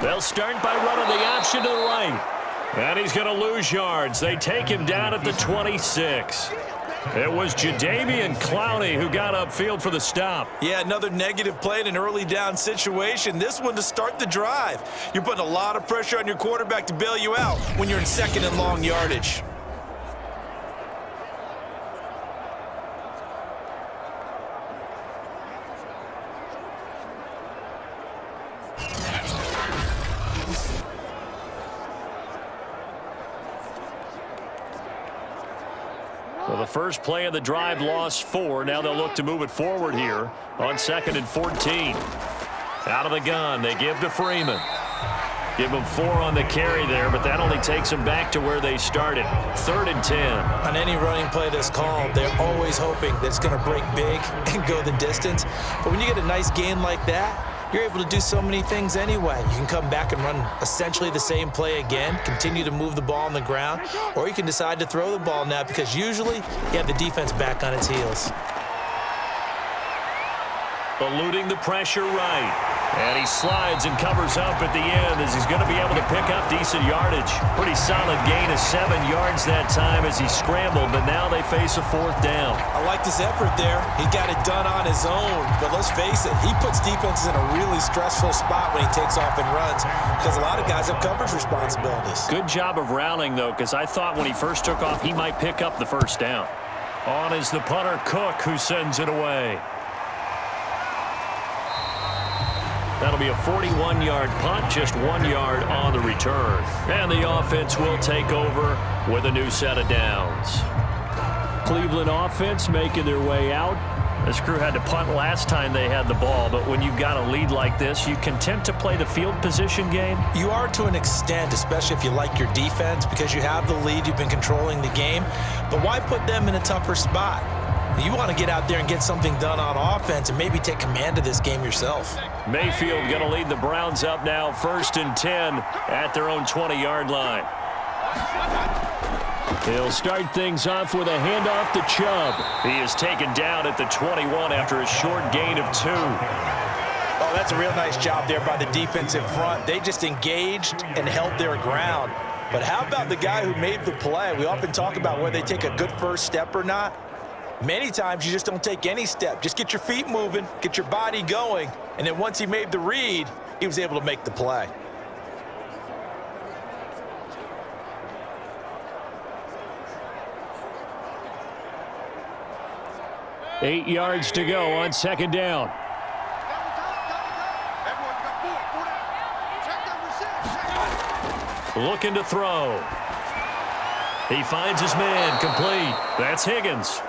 They'll start by running the option to the right. And he's going to lose yards. They take him down at the 26. It was Jadeveon Clowney who got upfield for the stop. Yeah, another negative play in an early down situation. This one to start the drive. You're putting a lot of pressure on your quarterback to bail you out when you're in 2nd and long yardage. Well, the first play of the drive lost 4. Now they'll look to move it forward here on 2nd and 14. Out of the gun, they give to Freeman. Give them 4 on the carry there, but that only takes them back to where they started. 3rd and 10. On any running play that's called, they're always hoping that it's going to break big and go the distance. But when you get a nice gain like that, you're able to do so many things anyway. You can come back and run essentially the same play again, continue to move the ball on the ground, or you can decide to throw the ball now because usually you have the defense back on its heels. Eluding the pressure right. And he slides and covers up at the end as he's going to be able to pick up decent yardage. Pretty solid gain of 7 yards that time as he scrambled, but now they face a 4th down. I like his effort there. He got it done on his own, but let's face it, he puts defenses in a really stressful spot when he takes off and runs because a lot of guys have coverage responsibilities. Good job of rallying, though, because I thought when he first took off, he might pick up the 1st down. On is the punter, Cook, who sends it away. That'll be a 41-yard punt, just 1 yard on the return. And the offense will take over with a new set of downs. Cleveland offense making their way out. This crew had to punt last time they had the ball, but when you've got a lead like this, you content to play the field position game? You are to an extent, especially if you like your defense, because you have the lead, you've been controlling the game. But why put them in a tougher spot? You want to get out there and get something done on offense and maybe take command of this game yourself. Mayfield going to lead the Browns up now, 1st and 10 at their own 20-yard line. He'll start things off with a handoff to Chubb. He is taken down at the 21 after a short gain of 2. Oh, that's a real nice job there by the defensive front. They just engaged and held their ground. But how about the guy who made the play? We often talk about whether they take a good first step or not. Many times you just don't take any step. Just get your feet moving, get your body going, and then once he made the read, he was able to make the play. Eight yards to go on 2nd down. Looking to throw. He finds his man, complete. That's Higgins.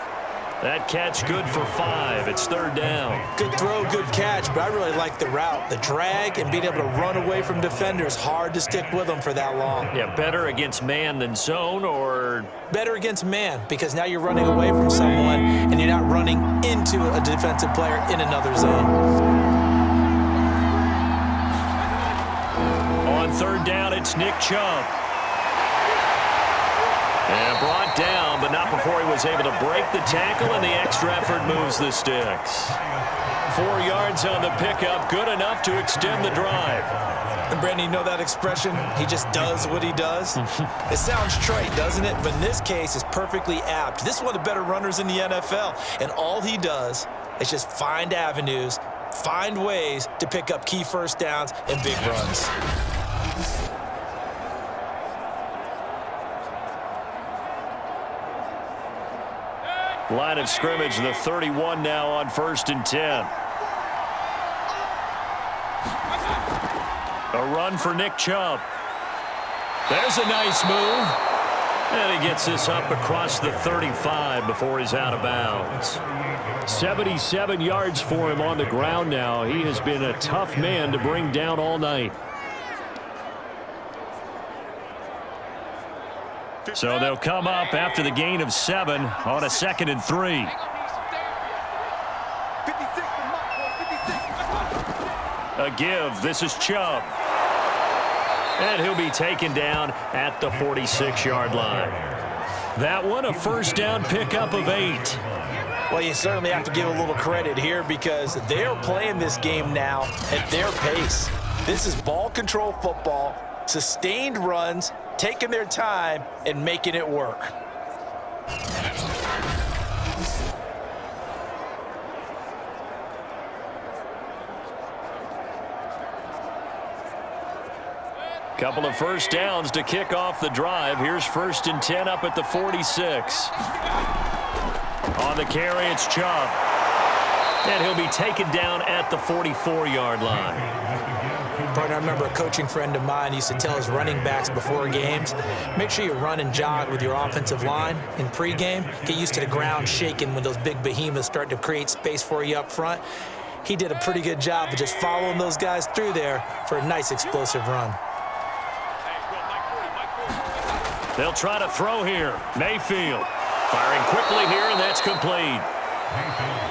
That catch good for 5. It's 3rd down. Good throw, good catch, but I really like the route. The drag and being able to run away from defenders, hard to stick with them for that long. Yeah, better against man than zone, or? Better against man, because now you're running away from someone and you're not running into a defensive player in another zone. On 3rd down, it's Nick Chubb. And brought down, but not before he was able to break the tackle, and the extra effort moves the sticks. 4 yards on the pickup, good enough to extend the drive. And Brandon, you know that expression? He just does what he does? It sounds trite, doesn't it? But in this case, it's perfectly apt. This is one of the better runners in the NFL, and all he does is just find avenues, find ways to pick up key first downs and big runs. Line of scrimmage, the 31 now on 1st and 10. A run for Nick Chubb. There's a nice move. And he gets this up across the 35 before he's out of bounds. 77 yards for him on the ground now. He has been a tough man to bring down all night. So they'll come up after the gain of 7 on a 2nd and 3. A give. This is Chubb. And he'll be taken down at the 46-yard line. That one, a 1st down pickup of 8. Well, you certainly have to give a little credit here because they're playing this game now at their pace. This is ball control football, sustained runs, taking their time and making it work. Couple of 1st downs to kick off the drive. Here's 1st and 10 up at the 46. On the carry, it's Chubb. And he'll be taken down at the 44-yard line. Partner, I remember a coaching friend of mine used to tell his running backs before games, make sure you run and jog with your offensive line in pregame. Get used to the ground shaking when those big behemoths start to create space for you up front. He did a pretty good job of just following those guys through there for a nice explosive run. They'll try to throw here. Mayfield firing quickly here, and that's complete.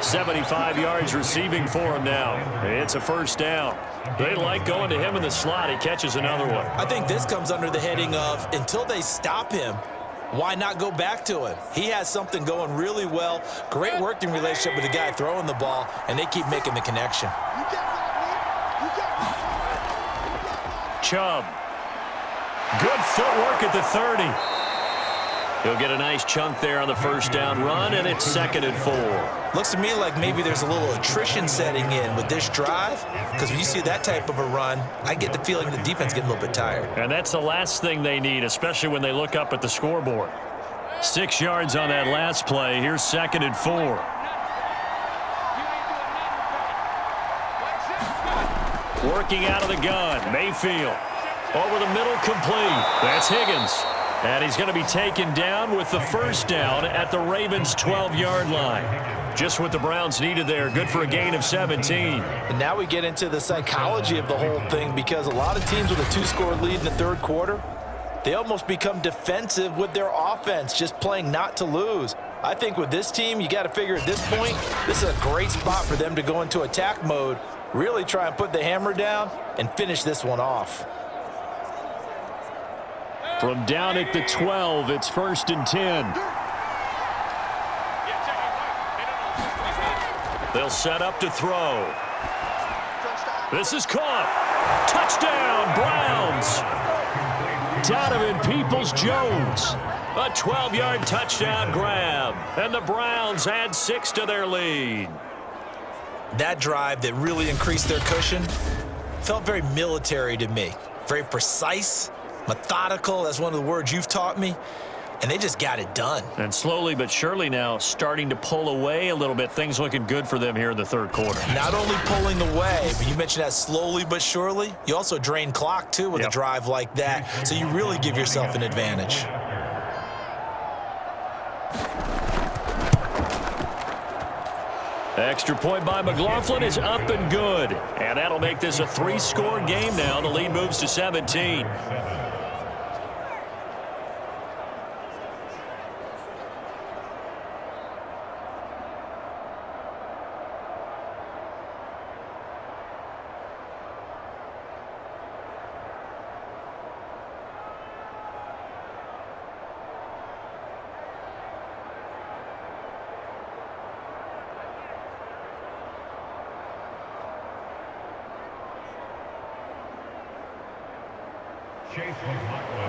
75 yards receiving for him now. It's a 1st down. They like going to him in the slot. He catches another one. I think this comes under the heading of until they stop him, why not go back to him? He has something going really well. Great working relationship with the guy throwing the ball, and they keep making the connection. You got it, man. You got Chubb. Good footwork at the 30. He'll get a nice chunk there on the first down run, and it's 2nd and 4. Looks to me like maybe there's a little attrition setting in with this drive, because when you see that type of a run, I get the feeling the defense getting a little bit tired. And that's the last thing they need, especially when they look up at the scoreboard. 6 yards on that last play. Here's 2nd and 4. Working out of the gun, Mayfield. Over the middle, complete. That's Higgins. And he's going to be taken down with the first down at the Ravens' 12-yard line. Just what the Browns needed there. Good for a gain of 17. And now we get into the psychology of the whole thing, because a lot of teams with a 2-score lead in the third quarter, they almost become defensive with their offense, just playing not to lose. I think with this team, you got to figure at this point, this is a great spot for them to go into attack mode, really try and put the hammer down and finish this one off. From down at the 12, it's 1st and 10. They'll set up to throw. This is caught. Touchdown, Browns. Donovan Peoples-Jones. A 12-yard touchdown grab. And the Browns add 6 to their lead. That drive that really increased their cushion felt very military to me. Very precise, methodical. That's one of the words you've taught me. And they just got it done. And slowly but surely now starting to pull away a little bit. Things looking good for them here in the third quarter. Not only pulling away, but you mentioned that slowly but surely. You also drain clock, too, with a drive like that. So you really give yourself an advantage. Extra point by McLaughlin is up and good. And that'll make this a 3-score game now. The lead moves to 17.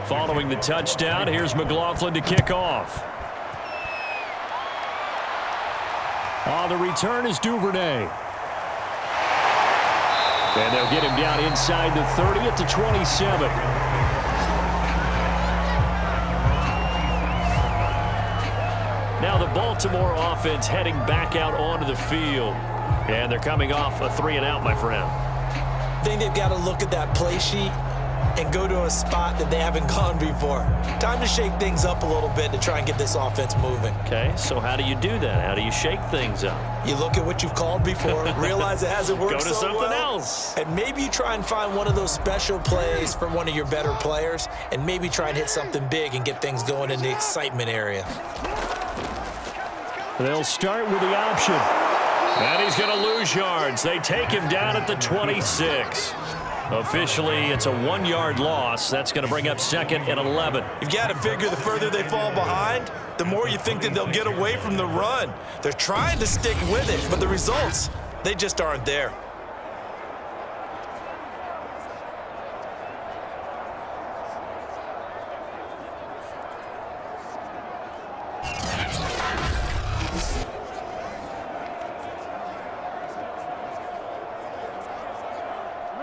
Following the touchdown, here's McLaughlin to kick off. On the return is Duvernay. And they'll get him down inside the 30 at the 27. Now the Baltimore offense heading back out onto the field. And they're coming off a 3-and-out, my friend. I think they've got to look at that play sheet and go to a spot that they haven't gone before. Time to shake things up a little bit to try and get this offense moving. Okay, so how do you do that? How do you shake things up? You look at what you've called before, realize it hasn't worked so well. Go to something else. And maybe you try and find one of those special plays from one of your better players, and maybe try and hit something big and get things going in the excitement area. They'll start with the option. And he's going to lose yards. They take him down at the 26. Officially, it's a 1-yard loss. That's going to bring up 2nd and 11. You've got to figure the further they fall behind, the more you think that they'll get away from the run. They're trying to stick with it, but the results, they just aren't there.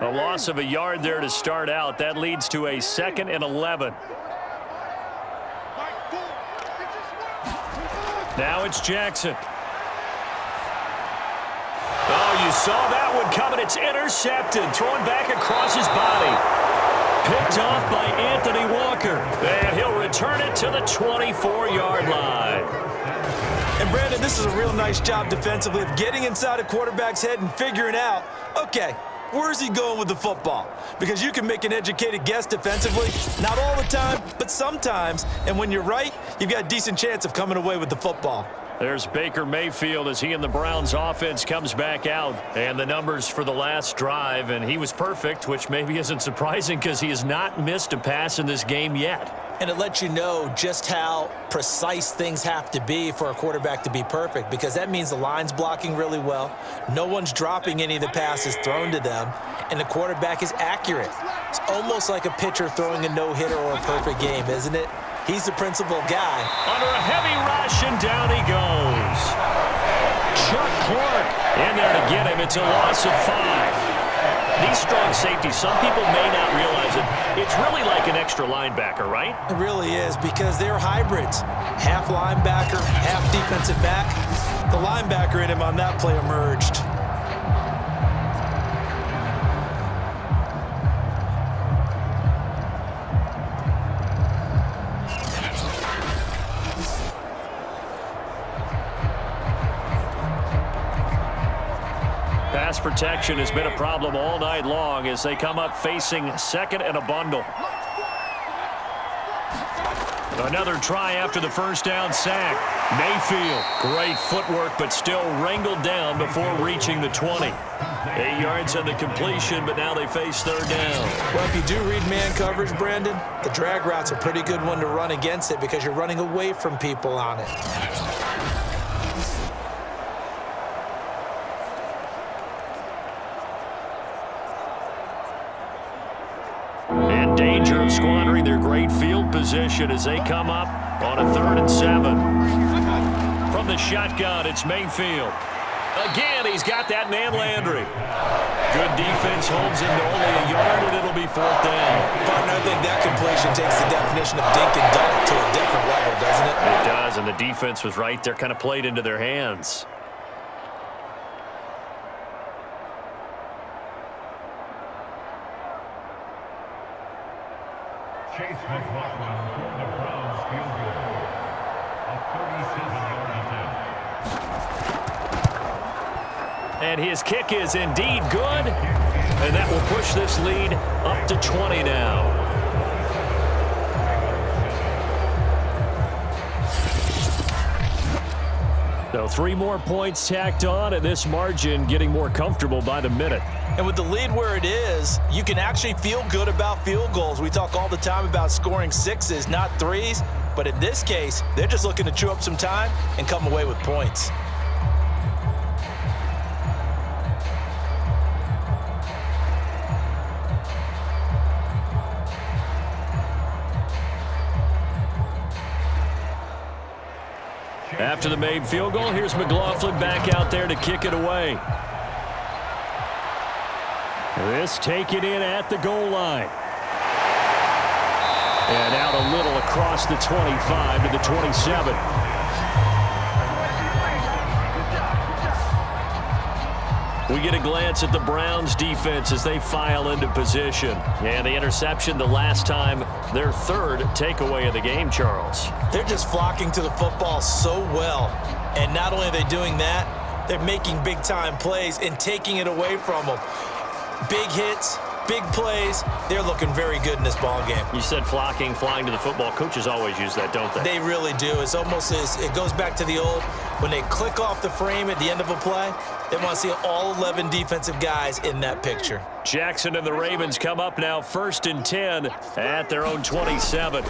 A loss of a yard there to start out. That leads to a 2nd and 11. Now it's Jackson. Oh, you saw that one coming. It's intercepted. Thrown back across his body. Picked off by Anthony Walker. And he'll return it to the 24-yard line. And Brandon, this is a real nice job defensively of getting inside a quarterback's head and figuring out, okay, where is he going with the football? Because you can make an educated guess defensively, not all the time, but sometimes. And when you're right, you've got a decent chance of coming away with the football. There's Baker Mayfield as he and the Browns offense comes back out. And the numbers for the last drive, and he was perfect, which maybe isn't surprising because he has not missed a pass in this game yet. And it lets you know just how precise things have to be for a quarterback to be perfect, because that means the line's blocking really well. No one's dropping any of the passes thrown to them, and the quarterback is accurate. It's almost like a pitcher throwing a no-hitter or a perfect game, isn't it? He's the principal guy. Under a heavy rush, and down he goes. Chuck Clark in there to get him. It's a loss of 5. These strong safeties, some people may not realize it. It's really like an extra linebacker, right? It really is, because they're hybrids. Half linebacker, half defensive back. The linebacker in him on that play emerged. Pass protection has been a problem all night long as they come up facing second and a bundle. Another try after the first down sack. Mayfield, great footwork, but still wrangled down before reaching the 20. 8 yards on the completion, but now they face third down. Well, if you do read man coverage, Brandon, the drag route's a pretty good one to run against it because you're running away from people on it. In danger of squandering their great field position as they come up on a 3rd and 7. From the shotgun, it's Mayfield. Again, he's got that man Landry. Good defense holds him to only a yard, and it'll be 4th down. Partner, I think that completion takes the definition of dink and dunk to a different level, doesn't it? It does, and the defense was right there, kind of played into their hands. Chase McLaughlin for the Browns field goal. A 37-yard attempt. And his kick is indeed good, and that will push this lead up to 20 now. So 3 more points tacked on, and this margin getting more comfortable by the minute. And with the lead where it is, you can actually feel good about field goals. We talk all the time about scoring 6s, not 3s. But in this case, they're just looking to chew up some time and come away with points. After the made field goal, here's McLaughlin back out there to kick it away. This taken in at the goal line. And out a little across the 25 to the 27. We get a glance at the Browns defense as they file into position. And the interception the last time, their 3rd takeaway of the game, Charles. They're just flocking to the football so well. And not only are they doing that, they're making big-time plays and taking it away from them. Big hits, big plays. They're looking very good in this ball game. You said flocking, flying to the football. Coaches always use that, don't they? They really do. It's almost as it goes back to the old, when they click off the frame at the end of a play, they want to see all 11 defensive guys in that picture. Jackson and the Ravens come up now 1st and 10 at their own 27.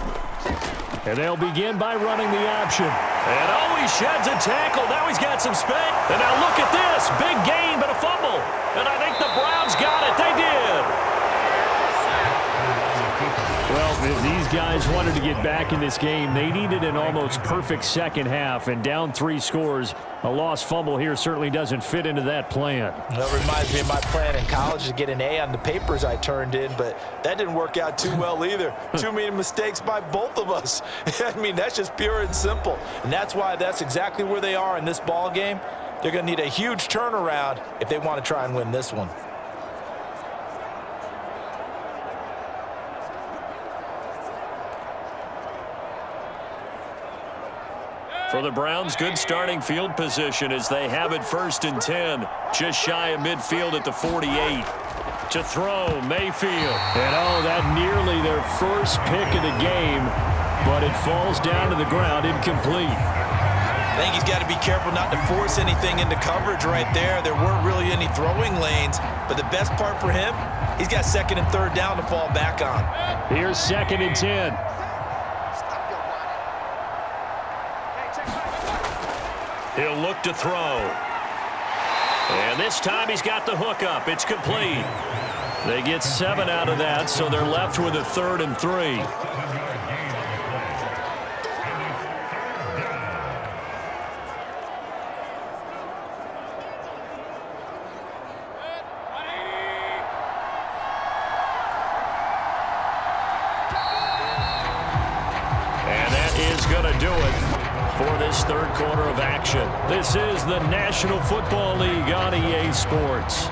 And they'll begin by running the option. And oh, he sheds a tackle. Now he's got some space. And now look at this. Big gain, but a fumble. And I think the Browns got it. They did. Well, if these guys wanted to get back in this game, they needed an almost perfect second half. And down 3 scores, a lost fumble here certainly doesn't fit into that plan. That reminds me of my plan in college to get an A on the papers I turned in, but that didn't work out too well either. Too many mistakes by both of us. I mean, that's just pure and simple. And that's why that's exactly where they are in this ball game. They're going to need a huge turnaround if they want to try and win this one. For the Browns, good starting field position as they have it 1st and 10. Just shy of midfield at the 48. To throw, Mayfield. And oh, that nearly their first pick of the game, but it falls down to the ground incomplete. I think he's got to be careful not to force anything into coverage right there. There weren't really any throwing lanes, but the best part for him, he's got 2nd and 3rd down to fall back on. Here's 2nd and 10. He'll look to throw. And this time he's got the hook up. It's complete. They get 7 out of that, so they're left with a 3rd and 3. And that is going to do it for this third quarter of action. This is the National Football League on EA Sports.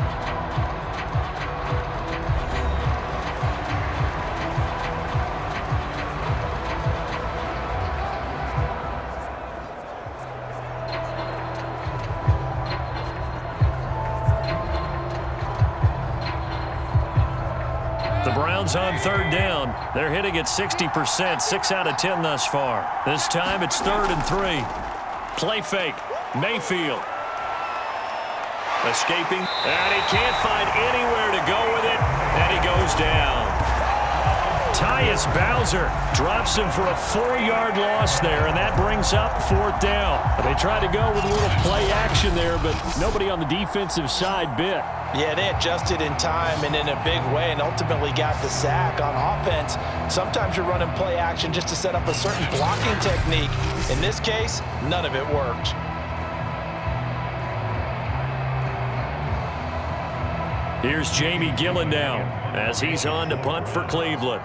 The Browns on 3rd down. They're hitting at 60%, 6 out of 10 thus far. This time it's 3rd and 3. Play fake. Mayfield. Escaping. And he can't find anywhere to go with it. And he goes down. Tyus Bowser drops him for a 4-yard loss there, and that brings up 4th down. They tried to go with a little play action there, but nobody on the defensive side bit. Yeah, they adjusted in time and in a big way and ultimately got the sack. On offense, sometimes you're running play action just to set up a certain blocking technique. In this case, none of it worked. Here's Jamie Gillen now as he's on to punt for Cleveland.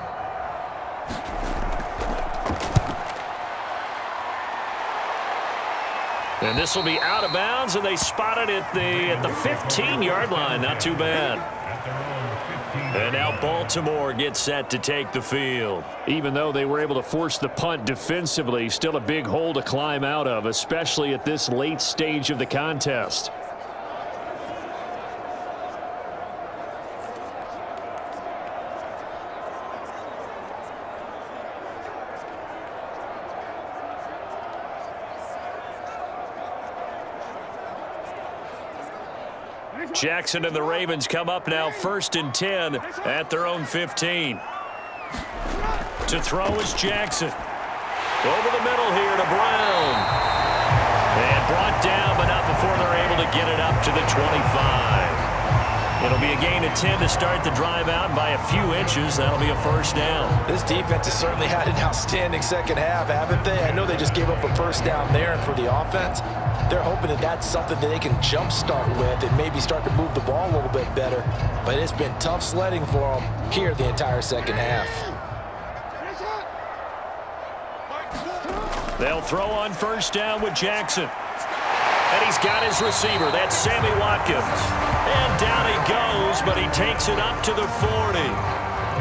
And this will be out of bounds, and they spot it at the 15-yard line. Not too bad. And now Baltimore gets set to take the field. Even though they were able to force the punt defensively, still a big hole to climb out of, especially at this late stage of the contest. Jackson and the Ravens come up now 1st and 10 at their own 15. To throw is Jackson. Over the middle here to Brown. And brought down, but not before they're able to get it up to the 25. It'll be a gain of 10 to start the drive out by a few inches. That'll be a 1st down. This defense has certainly had an outstanding second half, haven't they? I know they just gave up a 1st down there, and for the offense, they're hoping that that's something that they can jumpstart with and maybe start to move the ball a little bit better. But it's been tough sledding for them here the entire second half. They'll throw on 1st down with Jackson. And he's got his receiver. That's Sammy Watkins. And down he goes, but he takes it up to the 40.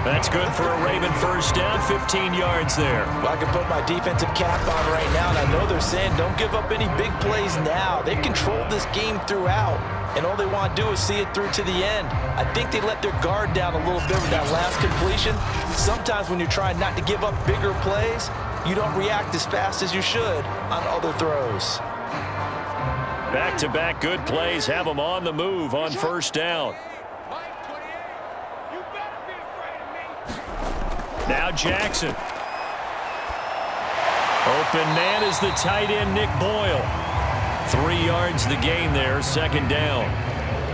That's good for a Raven 1st down, 15 yards there. Well, I can put my defensive cap on right now, and I know they're saying don't give up any big plays now. They've controlled this game throughout, and all they want to do is see it through to the end. I think they let their guard down a little bit with that last completion. Sometimes when you're trying not to give up bigger plays, you don't react as fast as you should on other throws. Back-to-back good plays have them on the move on 1st down. Now Jackson. Open man is the tight end, Nick Boyle. 3 yards the gain there, 2nd down.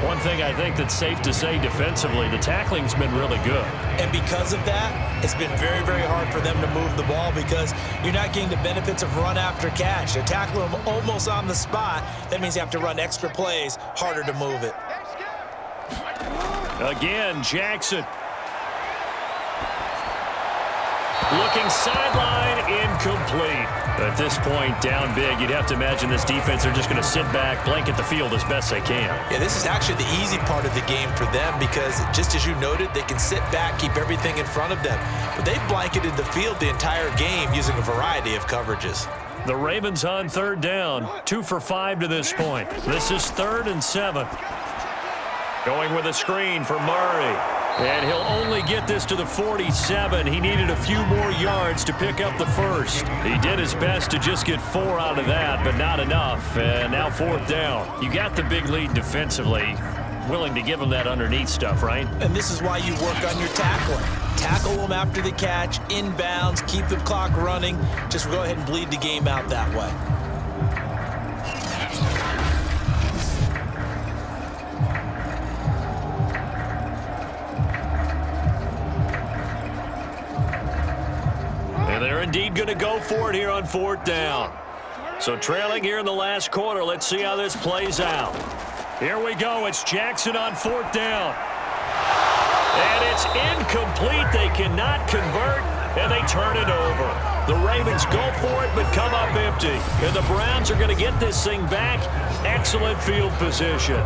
One thing I think that's safe to say defensively, the tackling's been really good. And because of that, it's been very, very hard for them to move the ball because you're not getting the benefits of run after catch. They're tackling them almost on the spot. That means you have to run extra plays, harder to move it. Again, Jackson. Looking sideline, incomplete. At this point, down big, you'd have to imagine this defense are just going to sit back, blanket the field as best they can. Yeah, this is actually the easy part of the game for them because, just as you noted, they can sit back, keep everything in front of them. But they've blanketed the field the entire game using a variety of coverages. The Ravens on 3rd down, 2 for 5 to this point. This is 3rd and 7. Going with a screen for Murray. And he'll only get this to the 47. He needed a few more yards to pick up the 1st. He did his best to just get 4 out of that, but not enough. And now 4th down. You got the big lead defensively. Willing to give him that underneath stuff, right? And this is why you work on your tackling. Tackle them after the catch, inbounds, keep the clock running. Just go ahead and bleed the game out that way. indeed going to go for it here on 4th down. So trailing here in the last quarter. Let's see how this plays out. Here we go. It's Jackson on 4th down. And it's incomplete. They cannot convert, and they turn it over. The Ravens go for it, but come up empty. And the Browns are going to get this thing back. Excellent field position.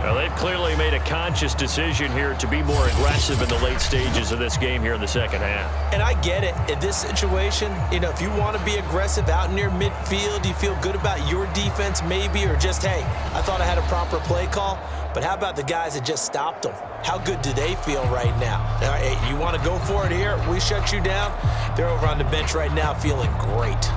Well, they've clearly made a conscious decision here to be more aggressive in the late stages of this game here in the second half. And I get it. In this situation, if you want to be aggressive out near midfield, you feel good about your defense maybe, or just, hey, I thought I had a proper play call. But how about the guys that just stopped them? How good do they feel right now? Hey, you want to go for it here? We shut you down. They're over on the bench right now feeling great.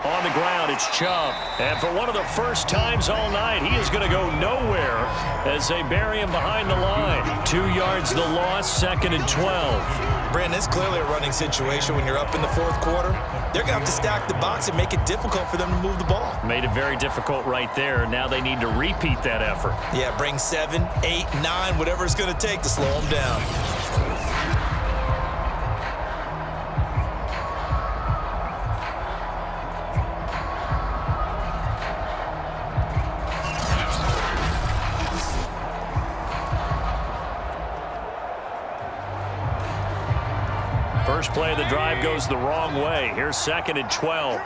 On the ground, it's Chubb. And for one of the first times all night, he is going to go nowhere as they bury him behind the line. 2 yards the loss, 2nd and 12. Brandon, it's clearly a running situation when you're up in the 4th quarter. They're going to have to stack the box and make it difficult for them to move the ball. Made it very difficult right there. Now they need to repeat that effort. Yeah, bring 7, 8, 9, whatever it's going to take to slow them down. First play of the drive goes the wrong way. Here's 2nd and 12.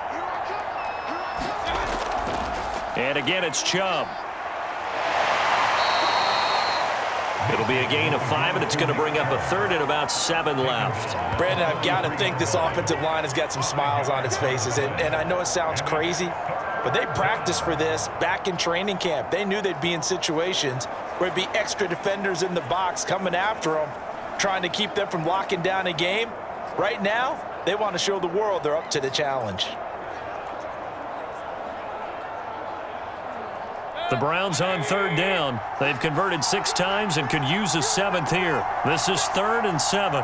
And again, it's Chubb. It'll be a gain of 5, and it's going to bring up a 3rd and about 7 left. Brandon, I've got to think this offensive line has got some smiles on its faces. And I know it sounds crazy, but they practiced for this back in training camp. They knew they'd be in situations where it'd be extra defenders in the box coming after them, trying to keep them from locking down a game. Right now, they want to show the world they're up to the challenge. The Browns on 3rd down. They've converted 6 times and could use a 7th here. This is 3rd and 7.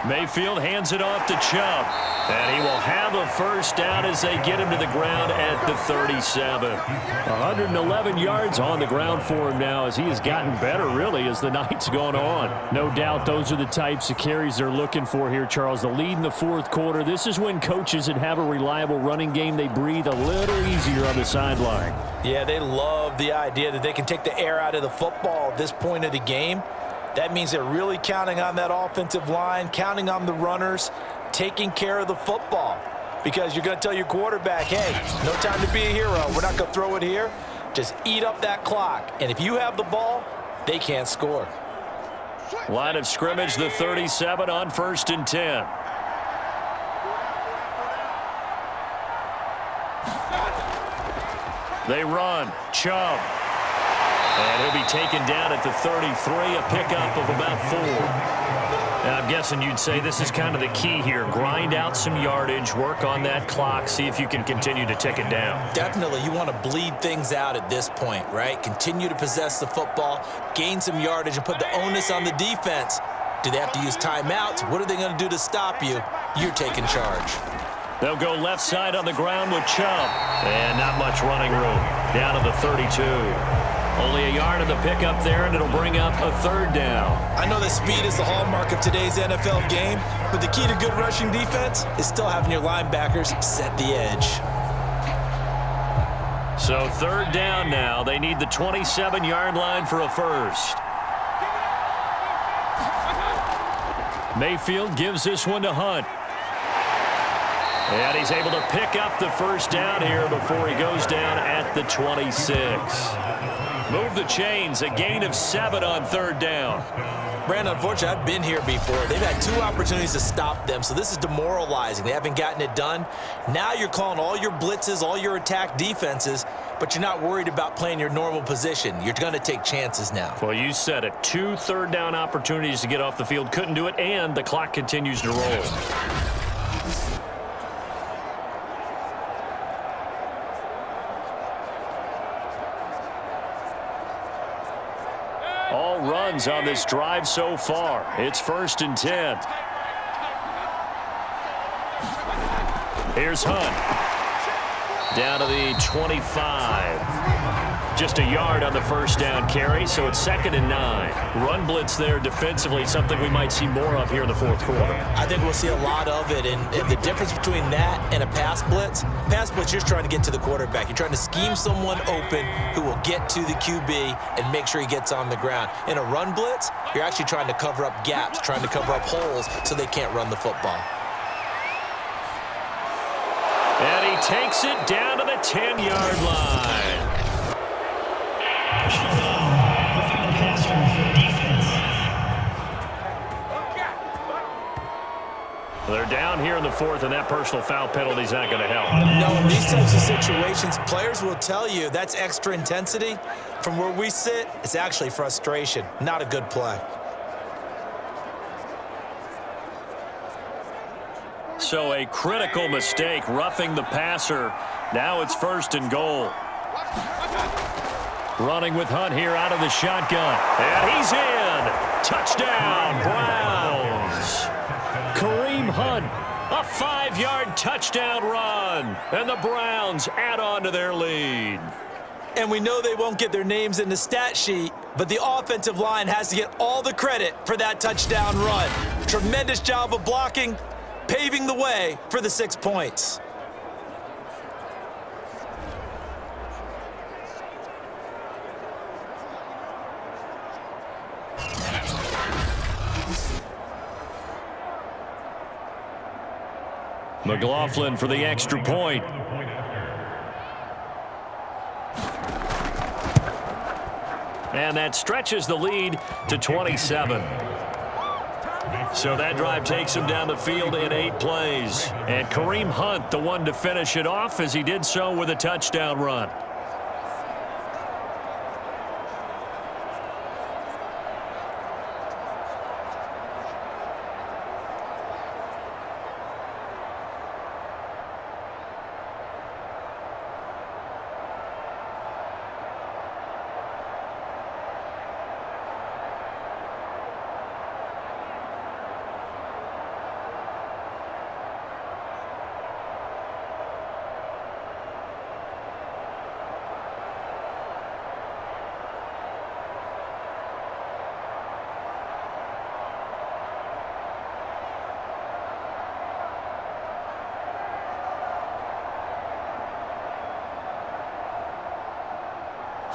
Mayfield hands it off to Chubb. And he will have a first down as they get him to the ground at the 37. 111 yards on the ground for him now as he has gotten better, really, as the night's gone on. No doubt those are the types of carries they're looking for here, Charles. The lead in the 4th quarter. This is when coaches that have a reliable running game, they breathe a little easier on the sideline. Yeah, they love the idea that they can take the air out of the football at this point of the game. That means they're really counting on that offensive line, counting on the runners, taking care of the football. Because you're going to tell your quarterback, hey, no time to be a hero. We're not going to throw it here. Just eat up that clock. And if you have the ball, they can't score. Line of scrimmage, the 37 on 1st and 10. They run. Chubb. And he'll be taken down at the 33, a pickup of about 4. Now, I'm guessing you'd say this is kind of the key here. Grind out some yardage, work on that clock, see if you can continue to tick it down. Definitely. You want to bleed things out at this point, right? Continue to possess the football, gain some yardage, and put the onus on the defense. Do they have to use timeouts? What are they going to do to stop you? You're taking charge. They'll go left side on the ground with Chubb. And not much running room. Down to the 32. Only a yard of the pickup there, and it'll bring up a 3rd down. I know that speed is the hallmark of today's NFL game, but the key to good rushing defense is still having your linebackers set the edge. So 3rd down now. They need the 27-yard line for a first. Mayfield gives this one to Hunt. And he's able to pick up the first down here before he goes down at the 26. Move the chains, a gain of 7 on 3rd down. Brandon, unfortunately, I've been here before. They've had 2 opportunities to stop them, so this is demoralizing. They haven't gotten it done. Now you're calling all your blitzes, all your attack defenses, but you're not worried about playing your normal position. You're going to take chances now. Well, you said it. 2 third down opportunities to get off the field. Couldn't do it, and the clock continues to roll. All runs on this drive so far. It's 1st and 10. Here's Hunt. Down to the 25. Just a yard on the first down carry, so it's 2nd and 9. Run blitz there defensively, something we might see more of here in the fourth quarter. I think we'll see a lot of it, and the difference between that and a pass blitz, you're just trying to get to the quarterback. You're trying to scheme someone open who will get to the QB and make sure he gets on the ground. In a run blitz, you're actually trying to cover up gaps, trying to cover up holes so they can't run the football. And he takes it down to the 10-yard line. They're down here in the 4th, and that personal foul penalty is not going to help. No, in these types of situations, players will tell you that's extra intensity. From where we sit, it's actually frustration, not a good play. So a critical mistake, roughing the passer. Now it's 1st and goal. Running with Hunt here out of the shotgun. And he's in. Touchdown, Browns. Kareem Hunt, a 5-yard touchdown run. And the Browns add on to their lead. And we know they won't get their names in the stat sheet, but the offensive line has to get all the credit for that touchdown run. Tremendous job of blocking, paving the way for the 6 points. McLaughlin for the extra point. And that stretches the lead to 27. So that drive takes him down the field in 8 plays. And Kareem Hunt, the one to finish it off, as he did so with a touchdown run.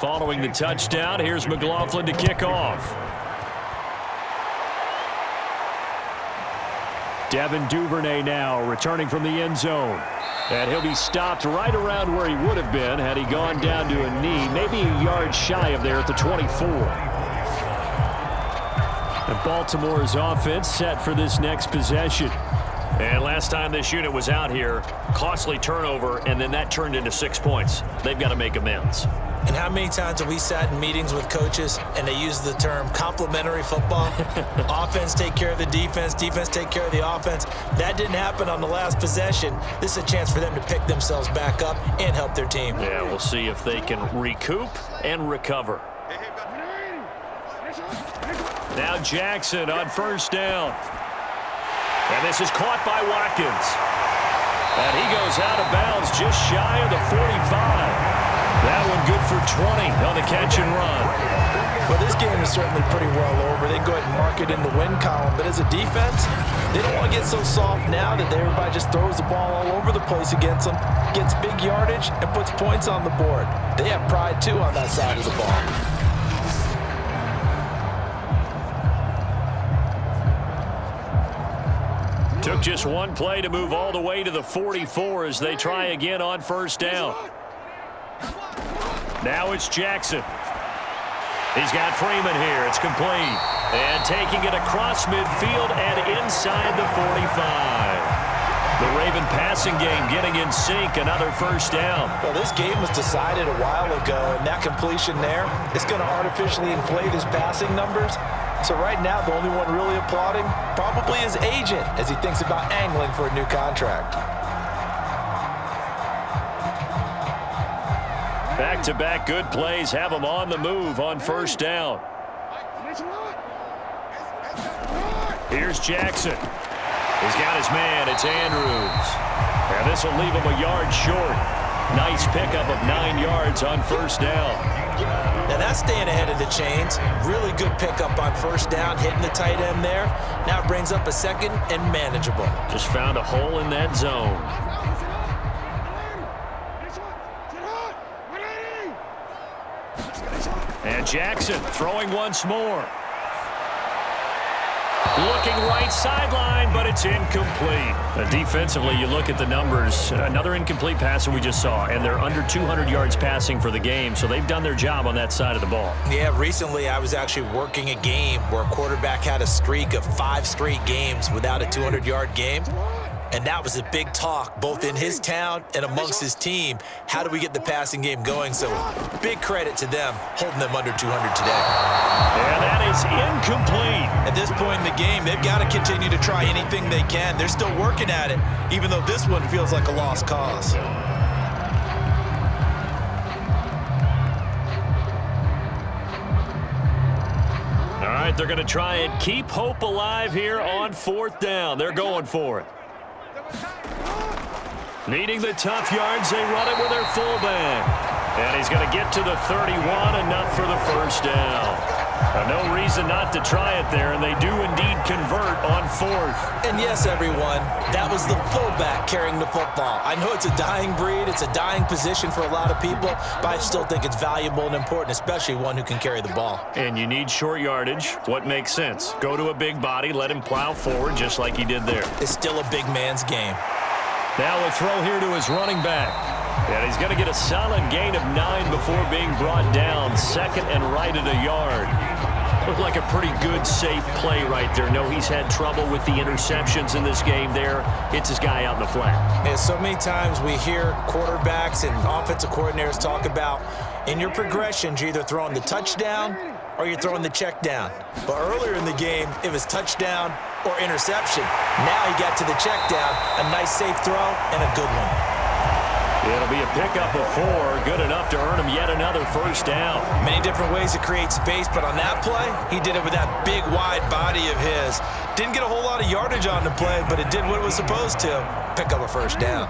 Following the touchdown, here's McLaughlin to kick off. Devin Duvernay now returning from the end zone. And he'll be stopped right around where he would have been had he gone down to a knee, maybe a yard shy of there at the 24. And Baltimore's offense set for this next possession. And last time this unit was out here, costly turnover, and then that turned into 6 points. They've got to make amends. And how many times have we sat in meetings with coaches and they use the term complementary football? Offense take care of the defense, defense take care of the offense. That didn't happen on the last possession. This is a chance for them to pick themselves back up and help their team. Yeah, we'll see if they can recoup and recover. Now Jackson on first down. And this is caught by Watkins. And he goes out of bounds just shy of the 45. That one good for 20 on the catch and run. Well, this game is certainly pretty well over. They go ahead and mark it in the win column. But as a defense, they don't want to get so soft now that everybody just throws the ball all over the place against them, gets big yardage, and puts points on the board. They have pride, too, on that side of the ball. Took just one play to move all the way to the 44 as they try again on first down. Now it's Jackson. He's got Freeman here. It's complete. And taking it across midfield and inside the 45. The Raven passing game getting in sync. Another first down. Well, this game was decided a while ago, and that completion there is going to artificially inflate his passing numbers. So right now, the only one really applauding probably his agent as he thinks about angling for a new contract. Back-to-back good plays have him on the move on first down. Here's Jackson. He's got his man. It's Andrews. And this will leave him a yard short. Nice pickup of 9 yards on first down. Now that's staying ahead of the chains. Really good pickup on first down, hitting the tight end there. Now it brings up a second and manageable. Just found a hole in that zone. And Jackson throwing once more. Looking right sideline, but it's incomplete. Defensively, you look at the numbers. Another incomplete pass that we just saw, and they're under 200 yards passing for the game, so they've done their job on that side of the ball. Yeah, recently I was actually working a game where a quarterback had a streak of 5 straight games without a 200-yard game. And that was a big talk, both in his town and amongst his team. How do we get the passing game going? So big credit to them, holding them under 200 today. And that is incomplete. At this point in the game, they've got to continue to try anything they can. They're still working at it, even though this one feels like a lost cause. All right, they're going to try and keep hope alive here on 4th down. They're going for it. Needing the tough yards, they run it with their fullback. And he's going to get to the 31, enough for the first down. No reason not to try it there, and they do indeed convert on 4th. And yes, everyone, that was the fullback carrying the football. I know it's a dying breed, it's a dying position for a lot of people, but I still think it's valuable and important, especially one who can carry the ball. And you need short yardage. What makes sense? Go to a big body, let him plow forward just like he did there. It's still a big man's game. Now a throw here to his running back. And he's going to get a solid gain of 9 before being brought down. 2nd and right at a yard. Looked like a pretty good, safe play right there. No, he's had trouble with the interceptions in this game there. Hits his guy out in the flat. Yeah, so many times we hear quarterbacks and offensive coordinators talk about in your progressions, you're either throwing the touchdown or you're throwing the check down. But earlier in the game, it was touchdown or interception. Now he got to the check down, a nice safe throw and a good one. It'll be a pickup of 4, good enough to earn him yet another first down. Many different ways to create space, but on that play, he did it with that big, wide body of his. Didn't get a whole lot of yardage on the play, but it did what it was supposed to, pick up a first down.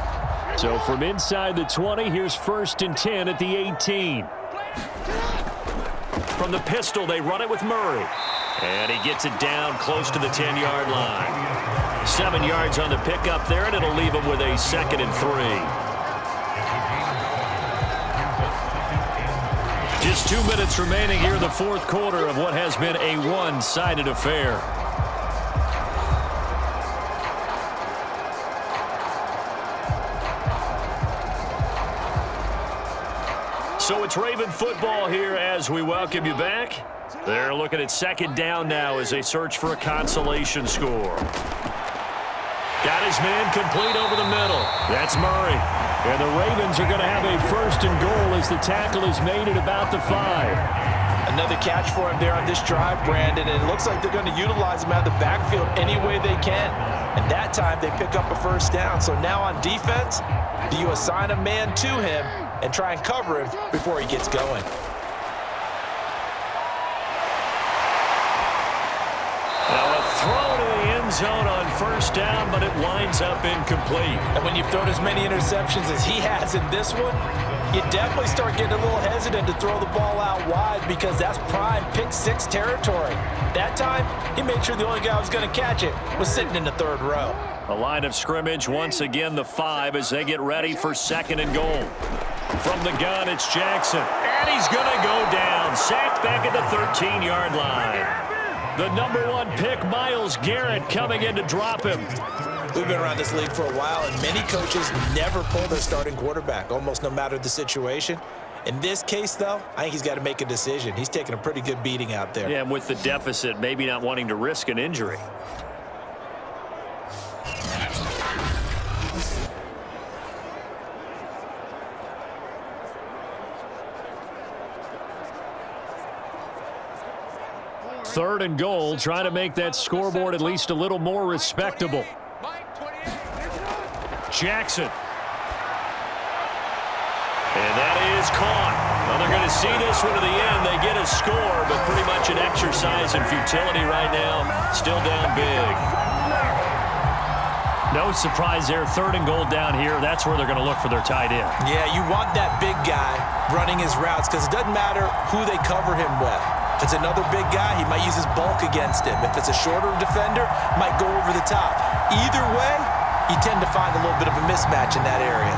So from inside the 20, here's 1st and 10 at the 18. From the pistol, they run it with Murray. And he gets it down close to the 10-yard line. 7 yards on the pickup there, and it'll leave him with a 2nd and 3. Just 2 minutes remaining here in the 4th quarter of what has been a one-sided affair. So it's Raven football here as we welcome you back. They're looking at 2nd down now as they search for a consolation score. Got his man complete over the middle. That's Murray. And the Ravens are going to have a 1st and goal as the tackle is made at about the 5. Another catch for him there on this drive, Brandon, and it looks like they're going to utilize him out of the backfield any way they can. And that time they pick up a first down. So now on defense, do you assign a man to him and try and cover him before he gets going? Now a throw to the end zone on first down, but it winds up incomplete. And when you've thrown as many interceptions as he has in this one, you definitely start getting a little hesitant to throw the ball out wide because that's prime pick 6 territory. That time, he made sure the only guy who was going to catch it was sitting in the 3rd row. A line of scrimmage, once again the 5 as they get ready for 2nd and goal. From the gun, it's Jackson. And he's going to go down. Sacked back at the 13-yard line. The number 1 pick, Myles Garrett, coming in to drop him. We've been around this league for a while, and many coaches never pull their starting quarterback, almost no matter the situation. In this case, though, I think he's got to make a decision. He's taking a pretty good beating out there. Yeah, and with the deficit, maybe not wanting to risk an injury. Third and goal, trying to make that scoreboard at least a little more respectable. Jackson. And that is caught. Well, they're going to see this one to the end. They get a score, but pretty much an exercise in futility right now. Still down big. No surprise there. 3rd and goal down here. That's where they're going to look for their tight end. Yeah, you want that big guy running his routes because it doesn't matter who they cover him with. If it's another big guy, he might use his bulk against him. If it's a shorter defender, might go over the top. Either way, you tend to find a little bit of a mismatch in that area.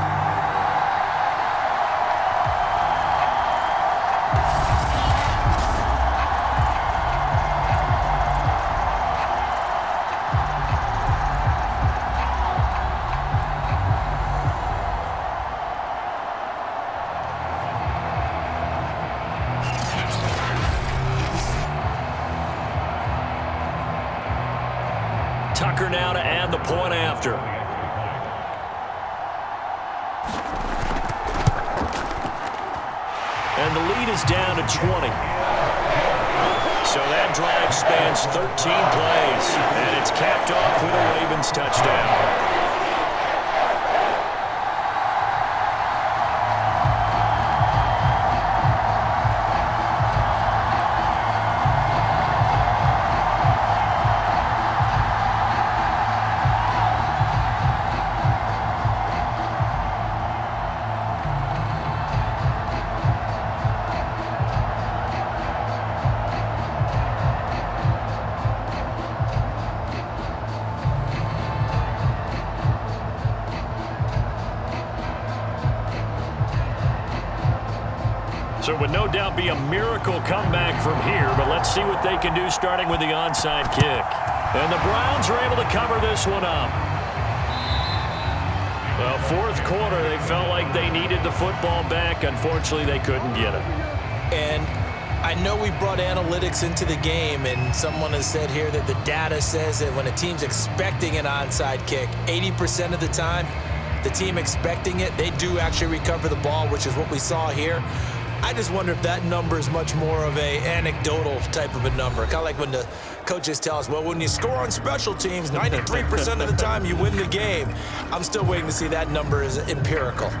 Tucker now to add the point after. And the lead is down to 20. So that drive spans 13 plays. And it's capped off with a Ravens touchdown. So it would no doubt be a miracle comeback from here, but let's see what they can do starting with the onside kick. And the Browns are able to cover this one up. Well, 4th quarter, they felt like they needed the football back. Unfortunately, they couldn't get it. And I know we brought analytics into the game, and someone has said here that the data says that when a team's expecting an onside kick, 80% of the time, the team expecting it, they do actually recover the ball, which is what we saw here. I just wonder if that number is much more of a anecdotal type of a number. Kind of like when the coaches tell us, well, when you score on special teams, 93% of the time you win the game. I'm still waiting to see that number is empirical.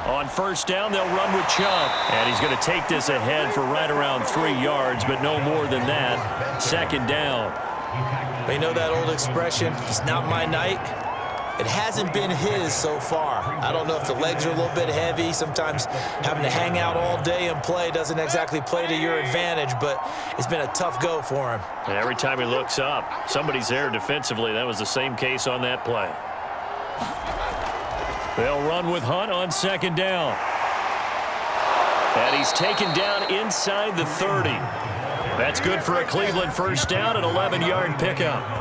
On 1st down, they'll run with Chubb. And he's going to take this ahead for right around 3 yards, but no more than that. 2nd down. They know that old expression, it's not my night. It hasn't been his so far. I don't know if the legs are a little bit heavy. Sometimes having to hang out all day and play doesn't exactly play to your advantage, but it's been a tough go for him. And every time he looks up, somebody's there defensively. That was the same case on that play. They'll run with Hunt on 2nd down. And he's taken down inside the 30. That's good for a Cleveland 1st down, an 11-yard pickup.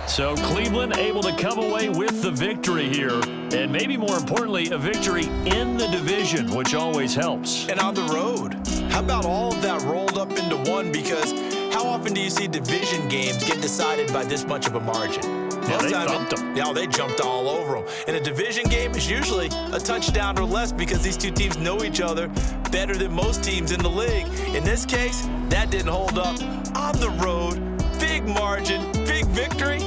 So Cleveland able to come away with the victory here. And maybe more importantly, a victory in the division, which always helps. And on the road. How about all of that rolled up into one? Because how often do you see division games get decided by this much of a margin? Yeah, they thumped them. Yeah, they jumped all over them. In a division game, it's usually a touchdown or less because these two teams know each other better than most teams in the league. In this case, that didn't hold up. On the road, big margin, big victory.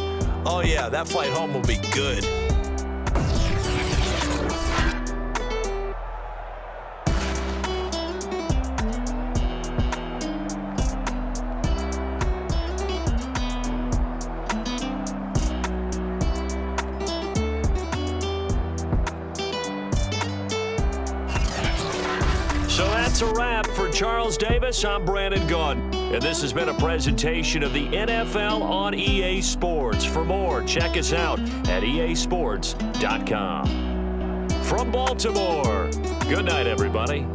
Oh, yeah, that flight home will be good. So that's a wrap for Charles Davis. I'm Brandon Gaudin. And this has been a presentation of the NFL on EA Sports. For more, check us out at easports.com. From Baltimore, good night, everybody.